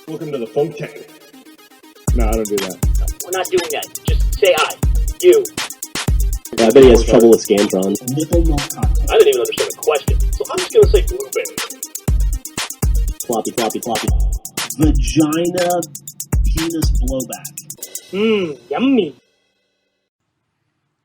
Welcome to the funk tank. No, I don't do that. We're not doing that. Just say I. You. Yeah, I bet he has trouble with Scantron. Nipple milk cocktail. I didn't even understand the question, so I'm just going to say blueberry. Floppy, floppy, floppy. Vagina penis blowback. Yummy.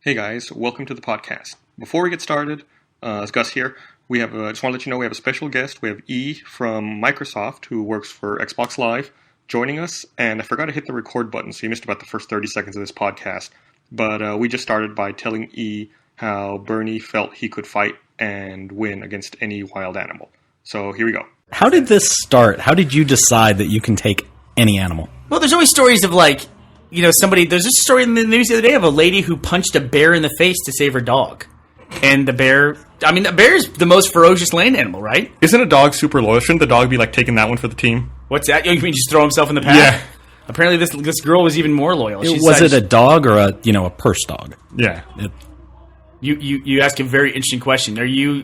Hey guys, welcome to the podcast. Before we get started, it's Gus here. We have just want to let you know we have a special guest. We have E from Microsoft, who works for Xbox Live, joining us. And I forgot to hit the record button, so you missed about the first 30 seconds of this podcast. But we just started by telling E how Bernie felt he could fight and win against any wild animal. So here we go. How did this start? How did you decide that you can take any animal? Well, there's always stories of somebody. There's a story in the news the other day of a lady who punched a bear in the face to save her dog, and the bear. I mean, the bear is the most ferocious land animal, right? Isn't a dog super loyal? Shouldn't the dog be like taking that one for the team? What's that? You mean just throw himself in the path? Yeah. Apparently, this girl was even more loyal. Was it a dog or a purse dog? Yeah. You ask a very interesting question. Are you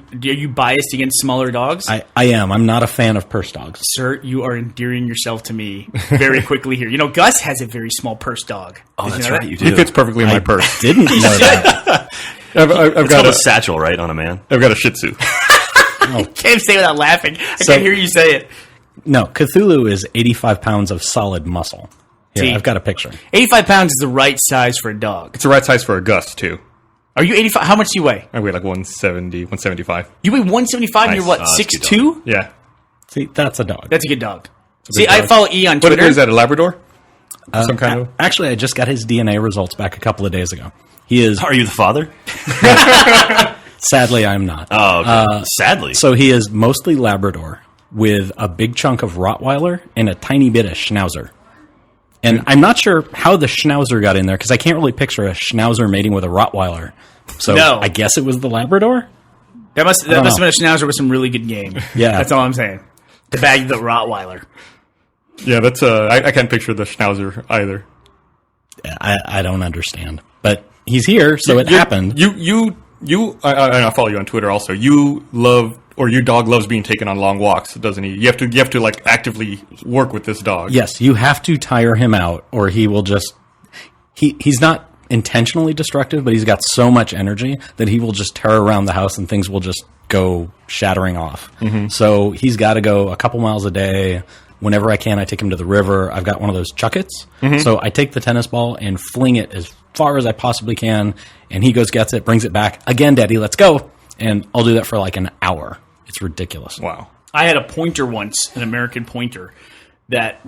biased against smaller dogs? I am. I'm not a fan of purse dogs. Sir, you are endearing yourself to me very quickly here. You know, Gus has a very small purse dog. Oh, that's right, you He do. fits perfectly in my purse. Didn't know that. I've It's got called a a satchel, right, on a man? I've got a Shih Tzu. I can't say it without laughing. I can't hear you say it. No, Cthulhu is 85 pounds of solid muscle. Here, See? I've got a picture. 85 pounds is the right size for a dog. It's the right size for a Gus, too. Are you 85? How much do you weigh? I weigh like 170, 175. You weigh 175 and you're what, Nice. That's a 6'2"? Yeah. See, that's a dog. That's a good dog. good See, I dog. follow E on What Twitter. is that, a Labrador? Some kind of... Actually, I just got his DNA results back a couple of days ago. He is... Are you the father? Sadly, I'm not. Oh, okay. Sadly. So he is mostly Labrador with a big chunk of Rottweiler and a tiny bit of Schnauzer. And I'm not sure how the Schnauzer got in there because I can't really picture a Schnauzer mating with a Rottweiler. So No. I guess it was the Labrador? That must have been a Schnauzer with some really good game. Yeah. That's all I'm saying. To bag the Rottweiler. Yeah, that's I can't picture the Schnauzer either. I don't understand. But he's here, so it happened. I follow you on Twitter also. You love, or your dog loves being taken on long walks, doesn't he? You have to like actively work with this dog. Yes, you have to tire him out or he will just... He's not intentionally destructive, but he's got so much energy that he will just tear around the house and things will just go shattering off. Mm-hmm. So he's got to go a couple miles a day. Whenever I can, I take him to the river. I've got one of those chuckets. Mm-hmm. So I take the tennis ball and fling it as far as I possibly can, and he goes, gets it, brings it back. Again, Daddy, let's go. And I'll do that for like an hour. It's ridiculous. Wow. I had a pointer once, an American pointer, that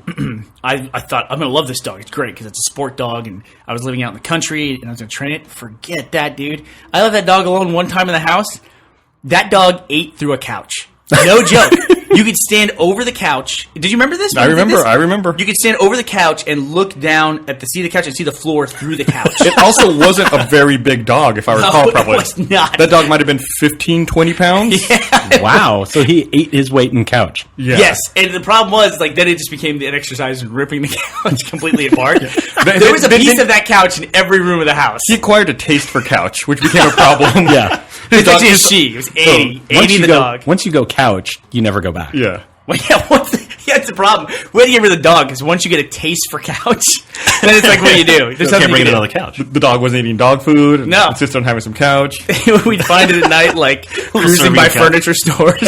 I thought, I'm going to love this dog. It's great because it's a sport dog, and I was living out in the country, and I was going to train it. Forget that, dude. I left that dog alone one time in the house. That dog ate through a couch. No joke. You could stand over the couch. Did you remember this? I remember. You could stand over the couch and look down at the seat of the couch and see the floor through the couch. It also wasn't a very big dog, if I recall probably. It was not. That dog might have been 15, 20 pounds. Yeah. Wow. So he ate his weight in couch. Yeah. Yes, and the problem was, then it just became an exercise in ripping the couch completely apart. There was a piece of that couch in every room of the house. He acquired a taste for couch, which became a problem. Yeah. It's actually a she. It was 80. 80 the dog. Once you go couch, you never go back. Yeah. Well, yeah, that's the problem. We had to get rid of the dog, because once you get a taste for couch, then it's like, what do you do? There's Can't nothing bring you it on can the couch. The dog wasn't eating dog food. And No. insisted on having some couch. do. We'd find it at night, cruising serving by couch. furniture stores.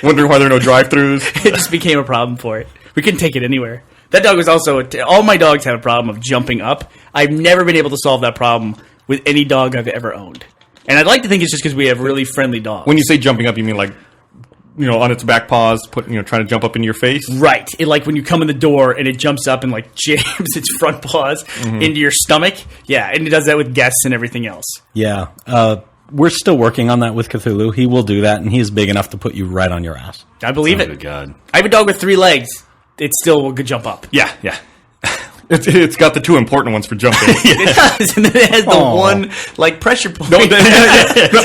Wondering why there are no drive-thrus. It just became a problem for it. We couldn't take it anywhere. That dog was also... all my dogs have a problem of jumping up. I've never been able to solve that problem with any dog I've ever owned. And I'd like to think it's just because we have really friendly dogs. When you say jumping up, you mean like, on its back paws, trying to jump up into your face? Right. It, when you come in the door and it jumps up and jams its front paws into your stomach. Yeah, and it does that with guests and everything else. Yeah. We're still working on that with Cthulhu. He will do that, and he's big enough to put you right on your ass. I believe Oh, it. good God. I have a dog with 3 legs. It still will jump up. Yeah. It's got the two important ones for jumping. It does, and then it has the one pressure point. No,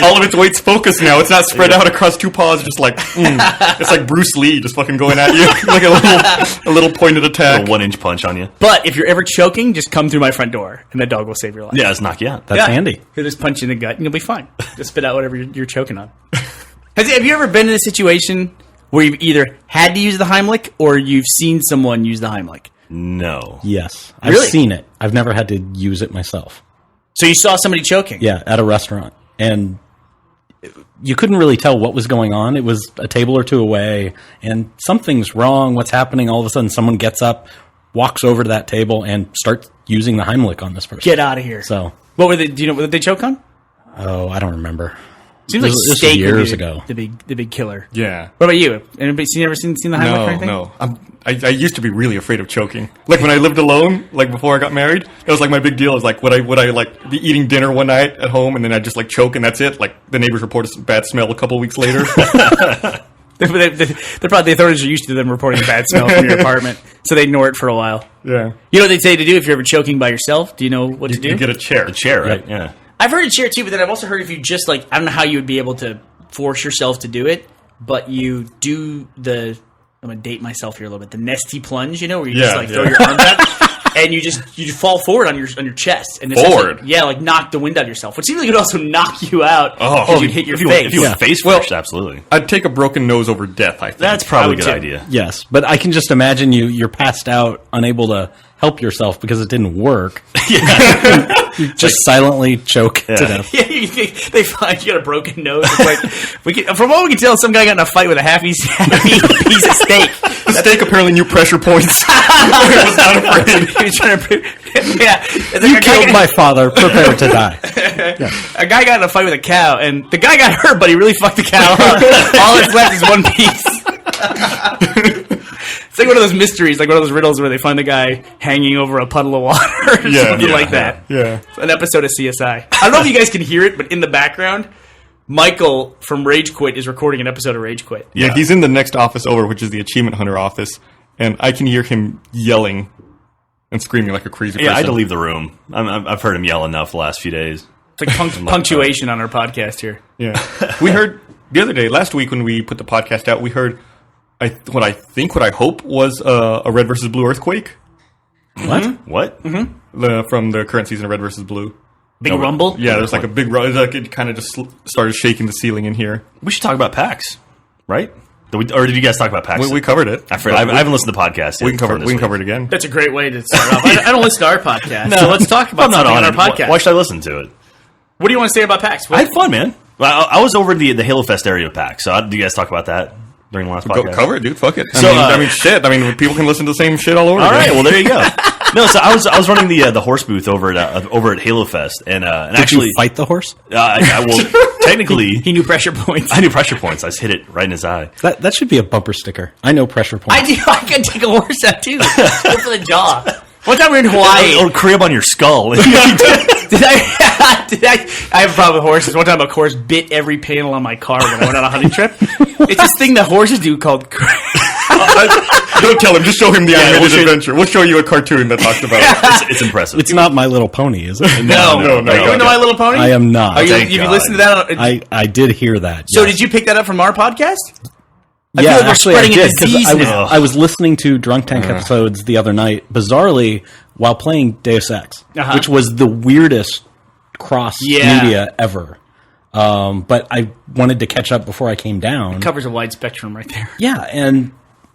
all of its weight's focused now. It's not spread out across two paws, just it's like Bruce Lee just fucking going at you like a little pointed attack. A 1-inch punch on you. But if you're ever choking, just come through my front door, and that dog will save your life. Yeah, let's knock you out. That's handy. He'll just punch you in the gut, and you'll be fine. Just spit out whatever you're choking on. Have you ever been in a situation where you've either had to use the Heimlich or you've seen someone use the Heimlich? No. Yes. I've Really? seen it. I've never had to use it myself. So you saw somebody choking? Yeah, at a restaurant. And you couldn't really tell what was going on. It was a table or two away, and something's wrong. What's happening? All of a sudden, someone gets up, walks over to that table, and starts using the Heimlich on this person. Get out of here. So, What were they? Do you know what did they choke on? oh, I don't remember. Seems like This was steak would years be ago. The big killer. Yeah. What about you? Anybody ever seen the Heimlich or anything? No. I used to be really afraid of choking. Like when I lived alone, like before I got married, it was like my big deal. Is like would I like be eating dinner one night at home and then I'd just like choke and that's it. Like the neighbors report a bad smell a couple weeks later. The authorities are used to them reporting bad smell from your apartment, so they ignore it for a while. Yeah. You know what they say to do if you're ever choking by yourself? Do you know what to do? You get a chair. The chair, right? Yeah. I've heard a chair too, but then I've also heard if you just like, I don't know how you would be able to force yourself to do it, but you do the, I'm going to date myself here a little bit, the nesty plunge, you know, where you just Yeah, like yeah. throw your arms out and you fall forward on your chest. And Forward? like knock the wind out of yourself, which seems like it would also knock you out because you'd hit your If you face. went face Well- first, absolutely. I'd take a broken nose over death, I think. That's probably a good too. idea. Yes, but I can just imagine you're passed out, unable to help yourself because it didn't work. You just silently choke to death. Yeah, you think they find you got a broken nose. It's like from what we can tell, some guy got in a fight with a half piece of steak. The steak apparently knew pressure points. It was not afraid. He was trying to, yeah. It's like You a guy killed got- my father, prepare to die. A guy got in a fight with a cow, and the guy got hurt, but he really fucked the cow up. All that's left is one piece. It's like one of those mysteries, like one of those riddles where they find the guy hanging over a puddle of water or something like that. Yeah. An episode of CSI. I don't know if you guys can hear it, but in the background, Michael from Rage Quit is recording an episode of Rage Quit. Yeah, he's in the next office over, which is the Achievement Hunter office, and I can hear him yelling and screaming like a crazy person. Yeah, I had to leave the room. I've heard him yell enough the last few days. It's like punctuation on our podcast here. Yeah. We heard the other day, last week when we put the podcast out, we heard what I hope was a Red versus Blue earthquake What? from the current season of Red versus Blue. Big rumble? Yeah, there's like a big like it kind of just started shaking the ceiling in here. We should talk about PAX, right? Or did you guys talk about PAX? We covered it. I haven't listened to the podcast yet. We can cover from this it week. again. That's a great way to start off. I don't listen to our podcast, so let's talk about I'm not something on on our it. podcast. Why should I listen to it? What do you want to say about PAX? I had fun, man. Well, I was over the Halo Fest area of PAX. So do you guys talk about that during the last podcast? Cover it, dude. Fuck it. So, I mean, shit. I mean, people can listen to the same shit all over. All again. right, well there you go. No, so I was running the horse booth over at Halo Fest, and Did actually you fight the horse? technically He knew pressure points. I knew pressure points. I just hit it right in his eye. That should be a bumper sticker. I know pressure points. I could take a horse out too. Go for the jaw. One time we were in Hawaii. Or crib on your skull. Did I have a problem with horses. One time a horse bit every panel on my car when I went on a hunting trip. It's this thing that horses do called... Don't tell him. Just show him the animated we'll show you- adventure. We'll show you a cartoon that talks about it. It's impressive. It's not My Little Pony, is it? No. No. Are you into My Little Pony? I am not. Are you, Thank have you God. listened to that? I did hear that. So yes. did you pick that up from our podcast? I Yeah, feel like we're actually, spreading I a did, 'cause disease now. I was listening to Drunk Tank episodes the other night, bizarrely, while playing Deus Ex, Uh-huh. which was the weirdest cross Yeah. media ever. But I wanted to catch up before I came down. Covers a wide spectrum right there. Yeah, and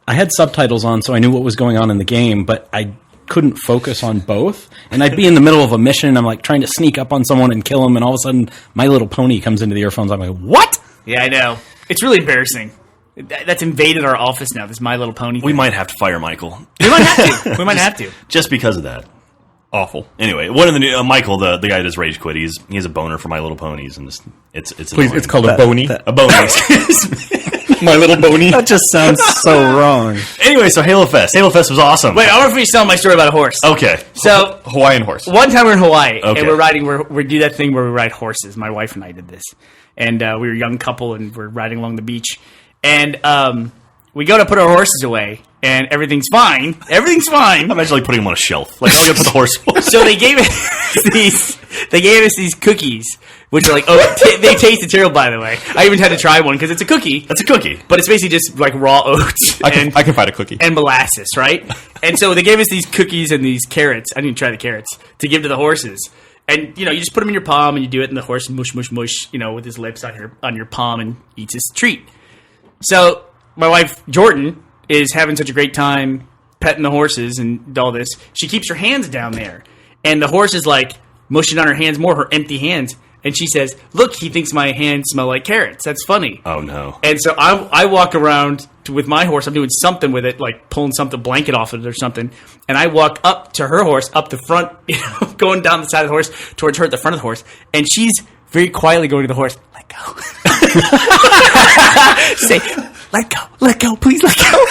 I had subtitles on, so I knew what was going on in the game, but I couldn't focus on both. And I'd be in the middle of a mission, I'm like trying to sneak up on someone and kill him, and all of a sudden, My Little Pony comes into the earphones. I'm like, what? Yeah, I know. It's really embarrassing. That's invaded our office now, this My Little Pony we thing. might have to fire Michael We might have to. We might have to. just because of that. Awful. Anyway, one of the new Michael, the guy that does Rage Quit, he has a boner for My Little Ponies, and it's Please, annoying. it's called a bony. a boner. Excuse me. My Little Pony. That just sounds so wrong. Anyway, so Halo Fest. Halo Fest was awesome. Wait, I want to finish telling my story about a horse. Okay. So, Hawaiian horse. one time we're in Hawaii, Okay. and we're riding, we do that thing where we ride horses. My wife and I did this. And we were a young couple, and we're riding along the beach. And we go to put our horses away, and everything's fine. Everything's fine. I'm actually putting him on a shelf. Like, I'm going to put the horse. So they gave us these cookies, which are like, they tasted terrible, by the way. I even had to try one because it's a cookie, That's a cookie. but it's basically just like raw oats I can find a cookie. and molasses, right? And so they gave us these cookies and these carrots. I didn't try the carrots to give to the horses. And you just put them in your palm and you do it, and the horse mush mush mush, with his lips on your palm and eats his treat. So my wife Jordan is having such a great time petting the horses and all this. She keeps her hands down there, and the horse is like mushing on her hands more, her empty hands. And she says, "Look, he thinks my hands smell like carrots. That's funny." Oh no! And so I walk around with my horse. I'm doing something with it, like pulling something blanket off it or something. And I walk up to her horse, up the front, going down the side of the horse towards her at the front of the horse, and she's very quietly going to the horse, "Let go." Say, let go, please let go.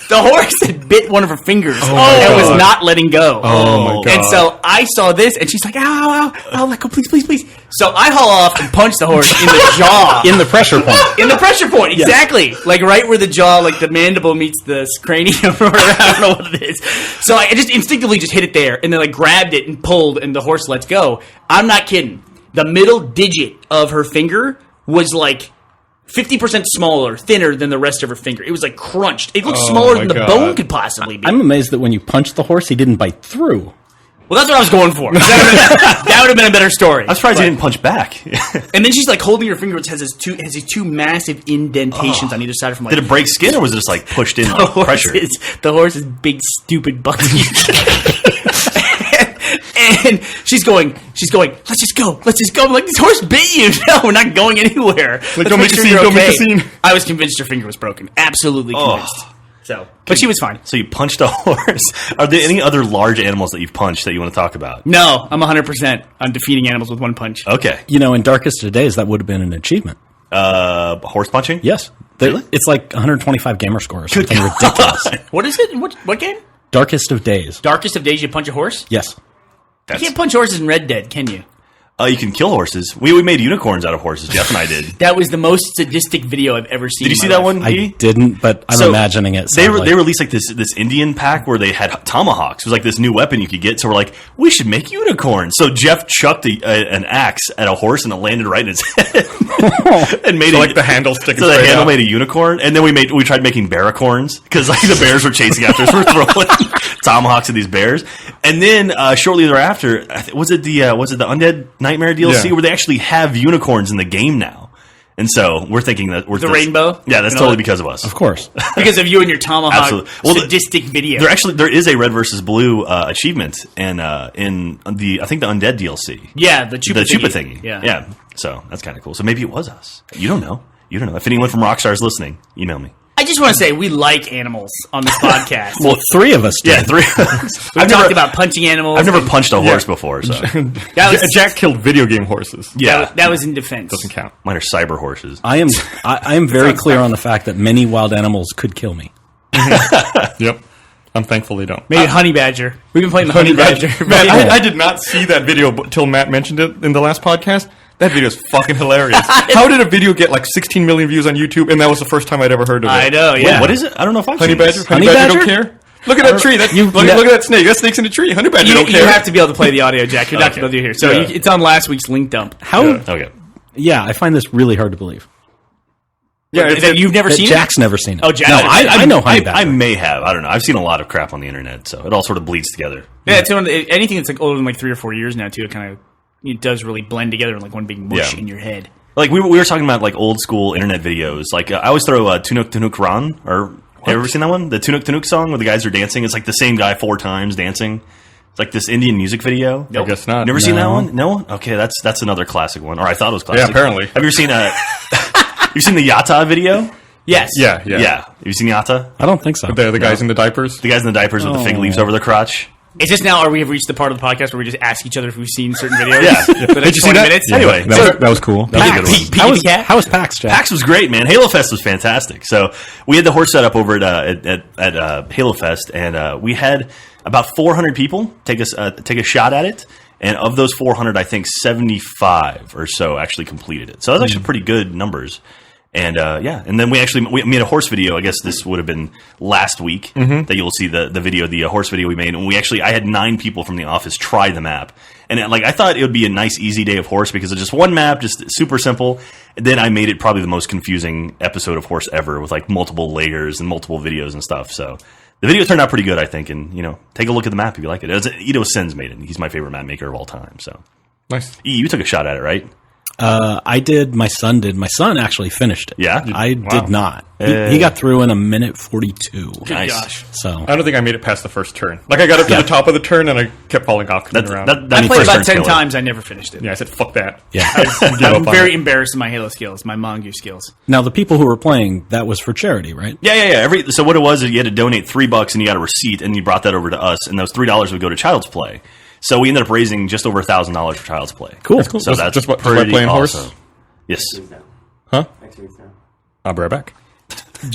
The horse had bit one of her fingers and was not letting go. Oh my God. And so I saw this, and she's like, ow, let go, please, please, please. So I haul off and punch the horse in the jaw. In the pressure point. In the pressure point, exactly. Like right where the jaw, like the mandible meets the cranium, or I don't know what it is. So I just instinctively just hit it there, and then I grabbed it and pulled, and the horse lets go. I'm not kidding. The middle digit of her finger was like 50% smaller, thinner than the rest of her finger. It was like crunched. It looked smaller than the bone could possibly be. I'm amazed that when you punched the horse, he didn't bite through. Well, that's what I was going for. That would have been a better story. I'm surprised he didn't punch back. And then she's like holding her finger, which has these two massive indentations on either side of her. Like, Did it break skin, or was it just like pushed in like, pressure? The horse's big, stupid butt. And she's going, let's just go. I'm like, this horse bit you. No, we're not going anywhere. Like, don't make a scene, don't make a scene. I was convinced her finger was broken. Absolutely convinced. So, but she was fine. So you punched a horse. Are there any other large animals that you've punched that you want to talk about? No, I'm 100% on defeating animals with one punch. Okay. You know, in Darkest of Days, that would have been an achievement. Horse punching? Yes. Really? It's like 125 gamer score or something ridiculous. What is it? What game? Darkest of Days. Darkest of Days, you punch a horse? Yes. You can't punch horses in Red Dead, can you? You can kill horses. We made unicorns out of horses. Jeff and I did. That was the most sadistic video I've ever seen. Did you see that one? I didn't, but I'm imagining it. They released like this Indian pack where they had tomahawks. It was like this new weapon you could get. So we're like, we should make unicorns. So Jeff chucked an axe at a horse and it landed right in its head and made like the handle sticking. So the straight handle out. made a unicorn, and then we tried making bearicorns because like the bears were chasing after us. We're throwing tomahawks at these bears, and then shortly thereafter, was it the Undead Nightmare DLC where they actually have unicorns in the game now? And so we're thinking that the rainbow. Yeah, that's totally because of us. Of course, because of you and your tomahawk. Absolutely. Well, sadistic video. There is a Red versus Blue achievement, and in the I think the Undead DLC. Yeah, the Chupa thingy. Yeah. So that's kind of cool. So maybe it was us. You don't know. If anyone from Rockstar is listening, email me. I just want to say we like animals on this podcast. well, three of us did. Yeah, three of us. We've talked about punching animals. I've never punched a horse before, so Jack killed video game horses. yeah, that was in defense. Doesn't count. mine are cyber horses. I am very clear on the fact that many wild animals could kill me. Yep. I'm thankful they don't. Maybe honey badger. We've been playing the honey badger. Man, I did not see that video until Matt mentioned it in the last podcast. That video is fucking hilarious. How did a video get like 16 million views on YouTube, and that was the first time I'd ever heard of it? I know. Yeah. Wait, what is it? I don't know if I've Honey seen badger? this. Honey badger don't care? Look at that tree. Look at that snake. That snake's in a tree. Honey badger don't You care. have to be able to play the audio, Jack. You're not going to do here. So it's on last week's link dump. How? Okay. Yeah, I find this really hard to believe. Yeah, That you've never That seen Jack's never seen it. Oh, Jack. No, I know honey badger. I may have. I don't know. I've seen a lot of crap on the internet, so it all sort of bleeds together. Yeah, it's anything that's like older than like 3 or 4 years now, too. It does really blend together in like one big mush in your head. Like we were talking about like old school internet videos. Like I always throw Tunuk Tunuk Ran. Or have you ever seen that one? The Tunuk Tunuk song where the guys are dancing. It's like the same guy 4 times dancing. It's like this Indian music video. I guess not. Never seen that one? No. Okay, that's another classic one. Or I thought it was classic. Yeah, apparently. Have you ever seen you seen the Yatta video? Yes. Yeah. Have you seen Yatta? I don't think so. The guys in the diapers. The guys in the diapers with the fig leaves over their crotch. Is this now, we have reached the part of the podcast where we just ask each other if we've seen certain videos? Yeah. For the next Did you see 20 that? minutes? Yeah, Anyway, that was cool. That was a good one. How was PAX, Jack? PAX was great, man. Halo Fest was fantastic. So we had the horse set up over at Halo Fest, and we had about 400 people take a shot at it. And of those 400, I think 75 or so actually completed it. So that's actually pretty good numbers. And and then we made a horse video. I guess this would have been last week that you'll see the video, the horse video we made. And I had 9 people from the office try the map. And I thought it would be a nice, easy day of horse because it's just one map, just super simple. And then I made it probably the most confusing episode of horse ever with like multiple layers and multiple videos and stuff. So the video turned out pretty good, I think. And, take a look at the map if you like it. Ito Sens made it. He's my favorite map maker of all time. So Nice. You took a shot at it, right? I did. My son did. My son actually finished it. Yeah? I Wow. did not. He got through in a minute 42. Good Nice. gosh. So I don't think I made it past the first turn. Like I got up to the top of the turn and I kept falling off. That, around. that, I that played first about turn's 10 killer. times. I never finished it. Yeah, I said fuck that. yeah. Give I'm up on very it. embarrassed of my Halo skills, my Mongoose skills. Now the people who were playing, that was for charity, right? Yeah. So what it was is you had to donate $3 and you got a receipt, and you brought that over to us, and those $3 would go to Child's Play. So we ended up raising just over $1,000 for Child's Play. Cool. So Just- that's just by pretty playing horse? awesome. Yes. Huh? I'll be right back.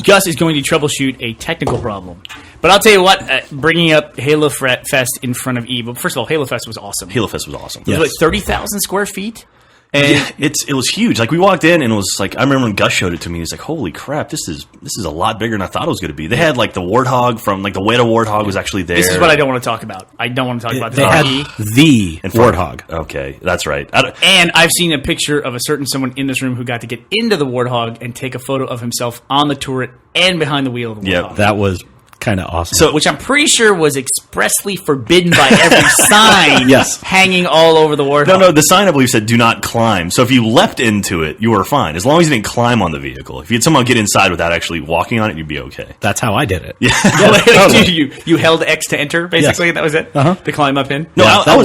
Gus is going to troubleshoot a technical problem. But I'll tell you what, bringing up Halo Fest in front of E. But first of all, Halo Fest was awesome. Halo Fest was awesome. It was like 30,000 square feet. And Yeah, it was huge. Like we walked in and it was like I remember when Gus showed it to me. He's like, "Holy crap, this is a lot bigger than I thought it was going to be." They had like the Warthog from like the Weta Warthog was actually there. this is what I don't want to talk about. I don't want to talk about this. They had E. the In front- Warthog. Okay, that's right. And I've seen a picture of a certain someone in this room who got to get into the Warthog and take a photo of himself on the turret and behind the wheel of the Yep. Warthog. That was kind of awesome. So- Which I'm pretty sure was expressly forbidden by every sign Yes. hanging all over the Warthog. No, the sign I believe said "Do not climb." So if you leapt into it, you were fine, as long as you didn't climb on the vehicle. If you had somehow get inside without actually walking on it, you'd be okay. that's how I did it. you held X to enter, basically, and that was it? Uh-huh. To climb up in? No, Yeah, I that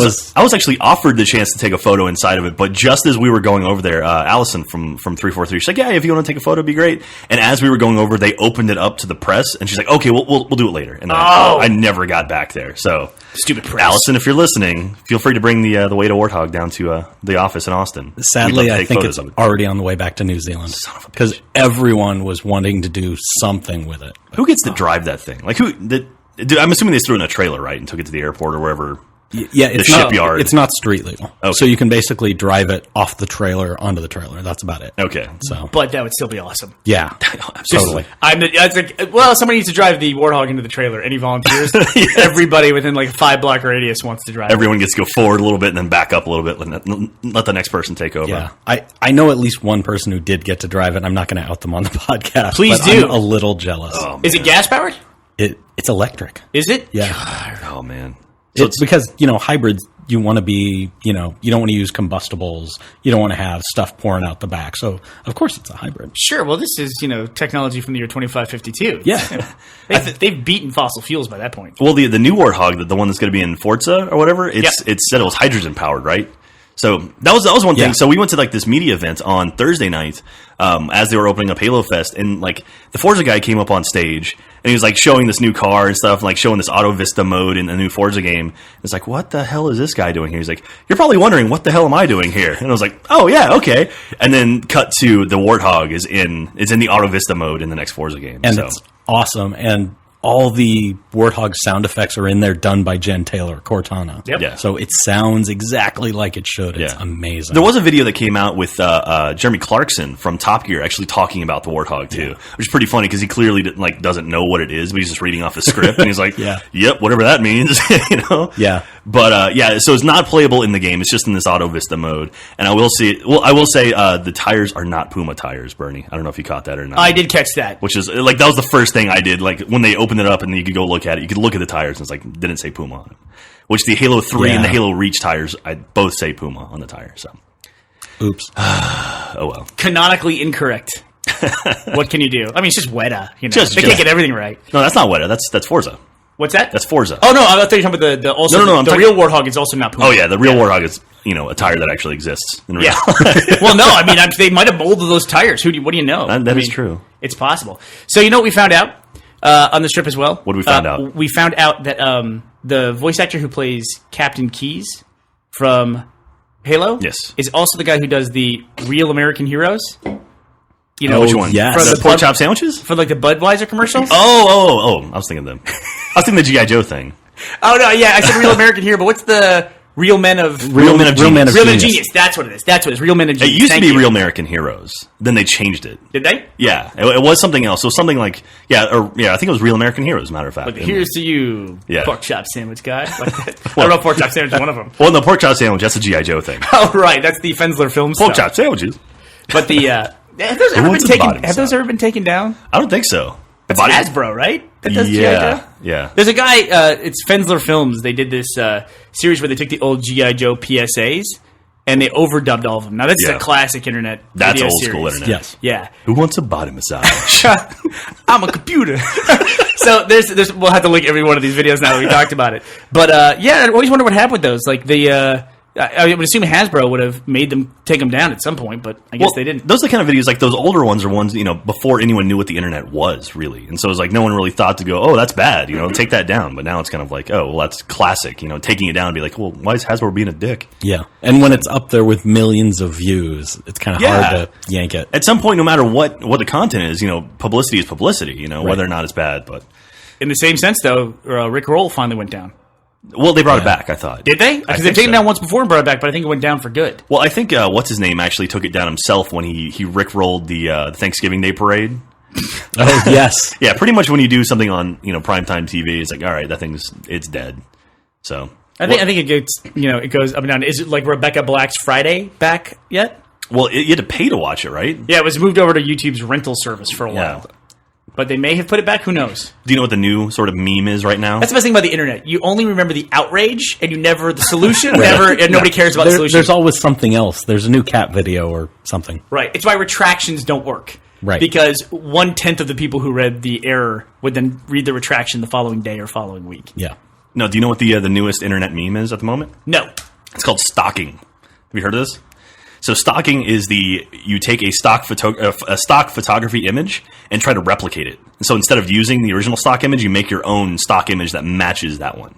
was actually offered the chance to take a photo inside of it, but just as we were going over there, Allison from 343, she's like, "Yeah, if you want to take a photo, it'd be great." And as we were going over, they opened it up to the press, and she's like, "Okay, we'll do it later." And then I never got back there. So, Stupid press. Allison, if you're listening, feel free to bring the Weta Warthog down to the office in Austin. We'd Sadly, love to I take think photos it's of it. already on the way back to New Zealand of a bitch. because everyone was wanting to do something with it. Who gets to drive that thing? Like who? I'm assuming they threw it in a trailer, right, and took it to the airport or wherever. Yeah, it's The not, shipyard. It's not street legal, Okay. so you can basically drive it off the trailer onto the trailer. That's about it. Okay. So But that would still be awesome. yeah, totally. It's like, well, somebody needs to drive the Warthog into the trailer. Any volunteers? Yes. Everybody within like a 5-block radius wants to drive. Everyone gets to go forward a little bit and then back up a little bit. Let the next person take over. Yeah, I know at least one person who did get to drive it. I'm not going to out them on the podcast. Please but do. I'm a little jealous. Is it gas powered? It's electric. Is it? Yeah, Oh man. So it's because hybrids. You want to be, you don't want to use combustibles. You don't want to have stuff pouring out the back. So of course it's a hybrid. Sure. Well, this is technology from the year 2552. Yeah. They've beaten fossil fuels by that point. well, the new Warthog, the one that's going to be in Forza or whatever, it said it was hydrogen powered, right? So that was one thing. Yeah. So we went to like this media event on Thursday night as they were opening up Halo Fest, and like the Forza guy came up on stage and he was like showing this new car and stuff, and like showing this Auto Vista mode in the new Forza game. It's like, what the hell is this guy doing here? He's like, you're probably wondering, what the hell am I doing here? And I was like, oh yeah, okay. And then cut to the Warthog is in the Auto Vista mode in the next Forza game. And so. it's awesome. And all the Warthog sound effects are in there, done by Jen Taylor, Cortana. Yep. Yeah. So it sounds exactly like it should. It's Yeah. amazing. There was a video that came out with Jeremy Clarkson from Top Gear actually talking about the Warthog too, which is pretty funny because he clearly doesn't know what it is, but he's just reading off the script and he's like, Yeah. "Yep, whatever that means," Yeah. But so it's not playable in the game. It's just in this Auto Vista mode. And I will say the tires are not Puma tires, Bernie. I don't know if you caught that or not. I did catch that. Which is like that was the first thing I did. Like when they opened it up and you could go look at it, you could look at the tires and it's like didn't say Puma on it. Which the Halo 3 and the Yeah. Halo Reach tires, I both say Puma on the tire. So Oops. oh well. Canonically incorrect. What can you do? I mean, it's just Weta. Just- they can't get everything right. No, that's not Weta. That's Forza. What's that? That's Forza. Oh no, I thought you were talking about the also No, I'm the talking- real Warthog is also not Puma. Oh yeah, the real Warthog is a tire that actually exists in real Yeah. life. Well, no, I mean they might have molded those tires. What do you know? That I is mean, true. It's possible. So you know what we found out on this trip as well? What did we find out? We found out that the voice actor who plays Captain Keyes from Halo, Yes. is also the guy who does the Real American Heroes. You know, Which one? yes. From The the pork pub- chop sandwiches? for like the Budweiser commercials. Oh! I was thinking of them. I was thinking the G.I. Joe thing. Oh no, yeah, I said Real American Hero, but what's the Real Men of Real Men of Real Men Genius. of Real Men of Genius. Genius? That's what it is. That's what it is. Real Men of It Genius. used to Thank be you. Real American Heroes. Then they changed it. Did they? Yeah, it was something else. So something like I think it was Real American Heroes. As a matter of fact. But here's to you, Yeah. pork chop sandwich guy. Like that. I don't know if pork chop sandwich is one of them. well, the pork chop sandwich. That's a G.I. Joe thing. Oh right, that's the Fensler film Pork stuff. chop sandwiches. But the have those ever been wants the taken? bottom Have those stuff? ever been taken down? I don't think so. The It's Hasbro, right? That does G.I. Joe? Yeah. There's a guy. It's Fensler Films. They did this series where they took the old GI Joe PSAs and they overdubbed all of them. Now that's Yeah. a classic internet. That's video old series. school internet. Yes. Yeah. Who wants a body massage? I'm a computer. So there's we'll have to link every one of these videos now that we talked about it. But yeah, I always wonder what happened with those. Like I would assume Hasbro would have made them take them down at some point, but I guess they didn't. Those are the kind of videos, like those older ones are ones, before anyone knew what the internet was, really. And so it was like no one really thought to go, oh, that's bad, take that down. But now it's kind of like, oh, well, that's classic, taking it down and be like, well, why is Hasbro being a dick? Yeah. And when it's up there with millions of views, it's kind of hard to yank it. At some point, no matter what the content is, publicity is publicity, whether or not it's bad. But In the same sense, though, Rick Roll finally went down. well, they brought it back, I thought. Did they? Because they've taken it down once before and brought it back, but I think it went down for good. Well, I think what's his name actually took it down himself when he rickrolled the Thanksgiving Day parade. Oh, yes. Yeah, pretty much when you do something on primetime TV, it's like, all right, it's dead. So I think it gets it goes up and down. Is it like Rebecca Black's Friday back yet? well, you had to pay to watch it, right? Yeah, it was moved over to YouTube's rental service for a while. Yeah. But they may have put it back. Who knows? Do you know what the new sort of meme is right now? That's the best thing about the internet. You only remember the outrage, and you never the solution. And nobody cares about the solution. There's always something else. There's a new cat video or something. Right. It's why retractions don't work. Right. Because 1/10 of the people who read the error would then read the retraction the following day or following week. Yeah. No, do you know what the newest internet meme is at the moment? No. It's called stalking. Have you heard of this? So stalking is you take a stock photography image and try to replicate it. And so instead of using the original stock image, you make your own stock image that matches that one.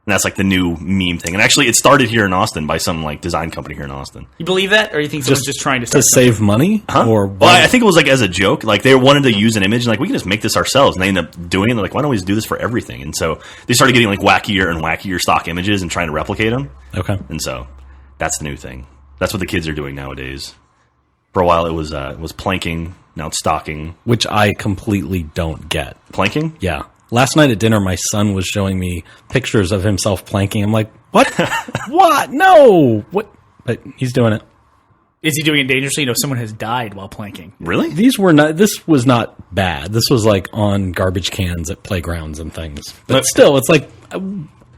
And that's like the new meme thing. And actually, it started here in Austin by some like design company here in Austin. You believe that, or you think someone's just trying to save money? Huh? Or well, I think it was like as a joke. Like they wanted to use an image and like we can just make this ourselves. And they ended up doing it. They're like, why don't we just do this for everything? And so they started getting like wackier and wackier stock images and trying to replicate them. Okay. And so that's the new thing. That's what the kids are doing nowadays. For a while, it was planking. Now it's stalking. Which I completely don't get. Planking? Yeah. Last night at dinner, my son was showing me pictures of himself planking. I'm like, what? What? No. What? But he's doing it. Is he doing it dangerously? Someone has died while planking. Really? This was not bad. This was like on garbage cans at playgrounds and things. But still, it's like,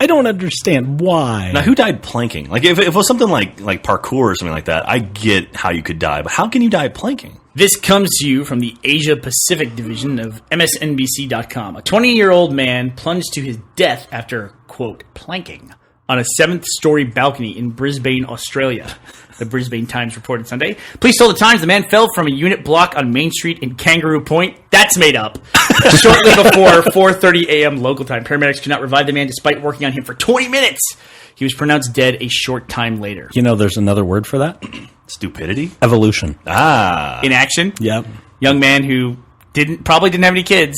I don't understand why. Now, who died planking? Like, if it was something like parkour or something like that, I get how you could die. But how can you die planking? This comes to you from the Asia Pacific division of MSNBC.com. A 20-year-old man plunged to his death after, quote, planking on a 7th-story balcony in Brisbane, Australia. The Brisbane Times reported Sunday. Police told the Times the man fell from a unit block on Main Street in Kangaroo Point. That's made up. Shortly before 4:30 a.m. local time, paramedics could not revive the man despite working on him for 20 minutes. He was pronounced dead a short time later. There's another word for that? Stupidity? Evolution. Inaction. Yep. Young man who probably didn't have any kids.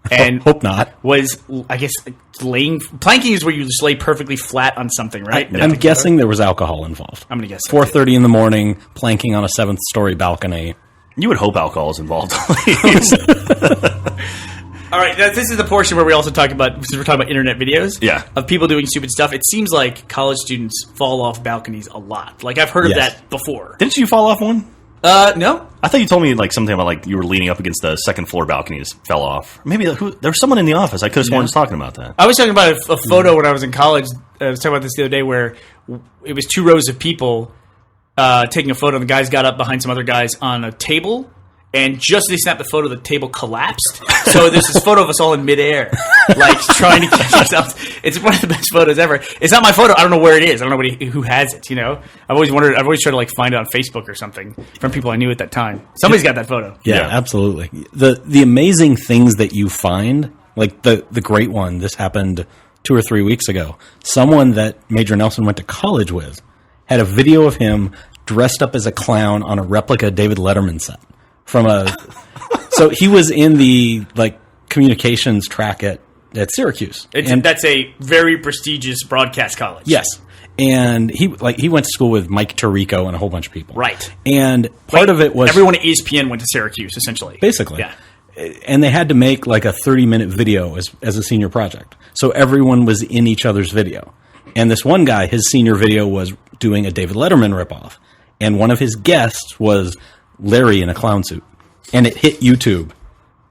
And hope not. Was, I guess, planking is where you just lay perfectly flat on something, right? I'm guessing there was alcohol involved. I'm going to guess. 4:30 in the morning, planking on a 7th-story balcony. You would hope alcohol is involved. All right, this is the portion where we also talk about, since we're talking about internet videos, of people doing stupid stuff. It seems like college students fall off balconies a lot. Like, I've heard of that before. Didn't you fall off one? No. I thought you told me like something about like you were leaning up against the second floor balcony and just fell off. Maybe there was someone in the office. I could have sworn was talking about that. I was talking about a photo when I was in college. I was talking about this the other day where it was 2 rows of people taking a photo, and the guys got up behind some other guys on a table. And just as they snapped the photo, the table collapsed. So there's this photo of us all in midair, like trying to catch ourselves. It's one of the best photos ever. It's not my photo. I don't know where it is. I don't know who has it. I've always wondered. I've always tried to like find it on Facebook or something from people I knew at that time. Somebody's got that photo. Yeah, absolutely. The amazing things that you find, like the great one. This happened 2 or 3 weeks ago. Someone that Major Nelson went to college with had a video of him dressed up as a clown on a replica David Letterman set. So he was in the communications track at Syracuse. That's a very prestigious broadcast college. Yes. And he went to school with Mike Tirico and a whole bunch of people. Right. And part of it was everyone at ESPN went to Syracuse, essentially. Basically. Yeah. And they had to make like a 30-minute video as a senior project. So everyone was in each other's video. And this one guy, his senior video was doing a David Letterman ripoff. And one of his guests was Larry in a clown suit, and it hit YouTube.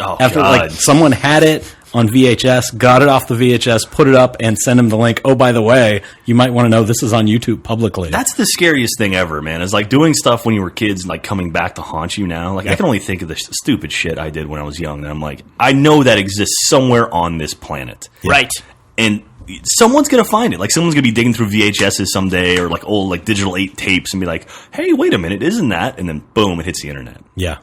Oh, after God. someone had it on VHS, got it off the VHS, put it up, and send him the link. Oh, by the way, you might want to know this is on YouTube publicly. That's the scariest thing ever, man. Is like doing stuff when you were kids and like coming back to haunt you now. Like I can only think of the stupid shit I did when I was young. And I'm like, I know that exists somewhere on this planet. Right. And someone's going to find it. Like someone's going to be digging through VHSs someday or like old like digital 8 tapes and be like, hey, wait a minute, isn't that? And then boom, it hits the internet. Yeah.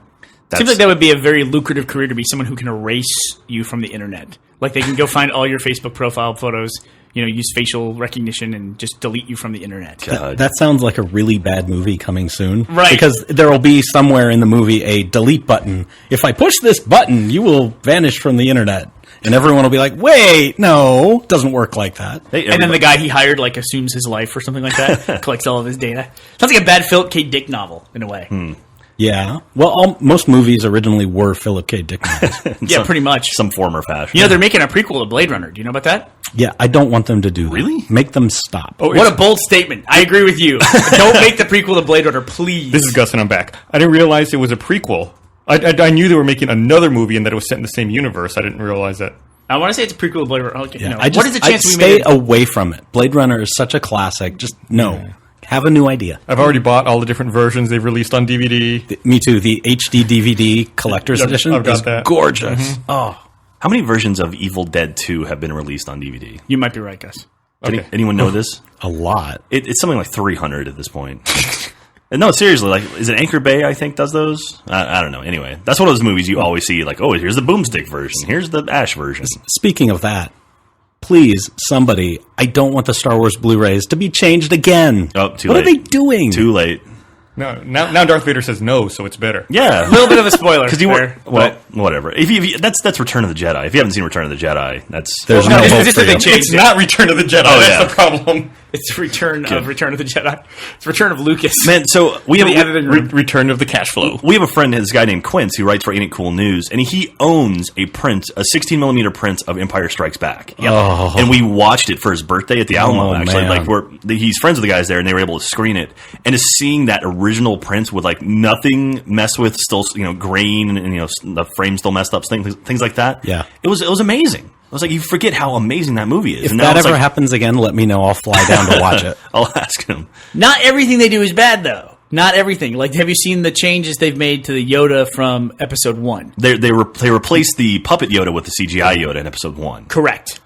Seems like that would be a very lucrative career to be someone who can erase you from the internet. Like they can go find all your Facebook profile photos, use facial recognition and just delete you from the internet. That sounds like a really bad movie coming soon. Right. Because there will be somewhere in the movie a delete button. If I push this button, you will vanish from the internet. And everyone will be like, wait, no, doesn't work like that. And then the guy he hired like assumes his life or something like that, collects all of his data. Sounds like a bad Philip K. Dick novel in a way. Yeah. Well, most movies originally were Philip K. Dick novels. Yeah, pretty much. Some form or fashion. They're making a prequel to Blade Runner. Do you know about that? Yeah, I don't want them to do that. Really? Make them stop. Oh, what a bold statement. I agree with you. Don't make the prequel to Blade Runner, please. This is Gus, and I'm back. I didn't realize it was a prequel. I knew they were making another movie and that it was set in the same universe. I didn't realize that. I want to say it's a prequel to Blade Runner. Okay, Yeah, no. what is the chance we stay made it? away from it. Blade Runner is such a classic. Just no. Have a new idea. I've already bought all the different versions they've released on DVD. Me too. The HD DVD collector's edition I've got is that. gorgeous. Oh, How many versions of Evil Dead 2 have been released on DVD? You might be right, Gus. Anyone know this? a lot. It's something like 300 at this point. And no, seriously, like, is it Anchor Bay, I think, does those? I don't know. Anyway, that's one of those movies you always see, like, oh, here's the boomstick version. Here's the Ash version. Speaking of that, please, somebody, I don't want the Star Wars Blu-rays to be changed again. Oh, too what late. are they doing? Too late. No, now Darth Vader says no, so it's better. Yeah. A little bit of a spoiler. Because you were, there, well, whatever. If that's Return of the Jedi. If you haven't seen Return of the Jedi, that's... There's no it's hope just for that they you. changed It's it. not Return of the Jedi. Oh, That's yeah. the problem. It's Return of the Jedi. It's Return of Lucas. Man, so we have... The editing room. Return of the cash flow. We have a friend, this guy named Quince, who writes for Ain't It Cool News, and he owns a 16mm print of Empire Strikes Back. Oh. And we watched it for his birthday at the Alamo, Oh, actually. man. Like, he's friends with the guys there, and they were able to screen it. And just seeing that original print with, like, nothing messed with, still, grain, and, the frame still messed up, things like that. Yeah. It was amazing. I was like, you forget how amazing that movie is. If and now that it's ever like, happens again, let me know. I'll fly down to watch it. I'll ask him. Not everything they do is bad, though. Not everything. Like, have you seen the changes they've made to the Yoda from Episode 1? They replaced the puppet Yoda with the CGI Yoda in Episode 1. Correct.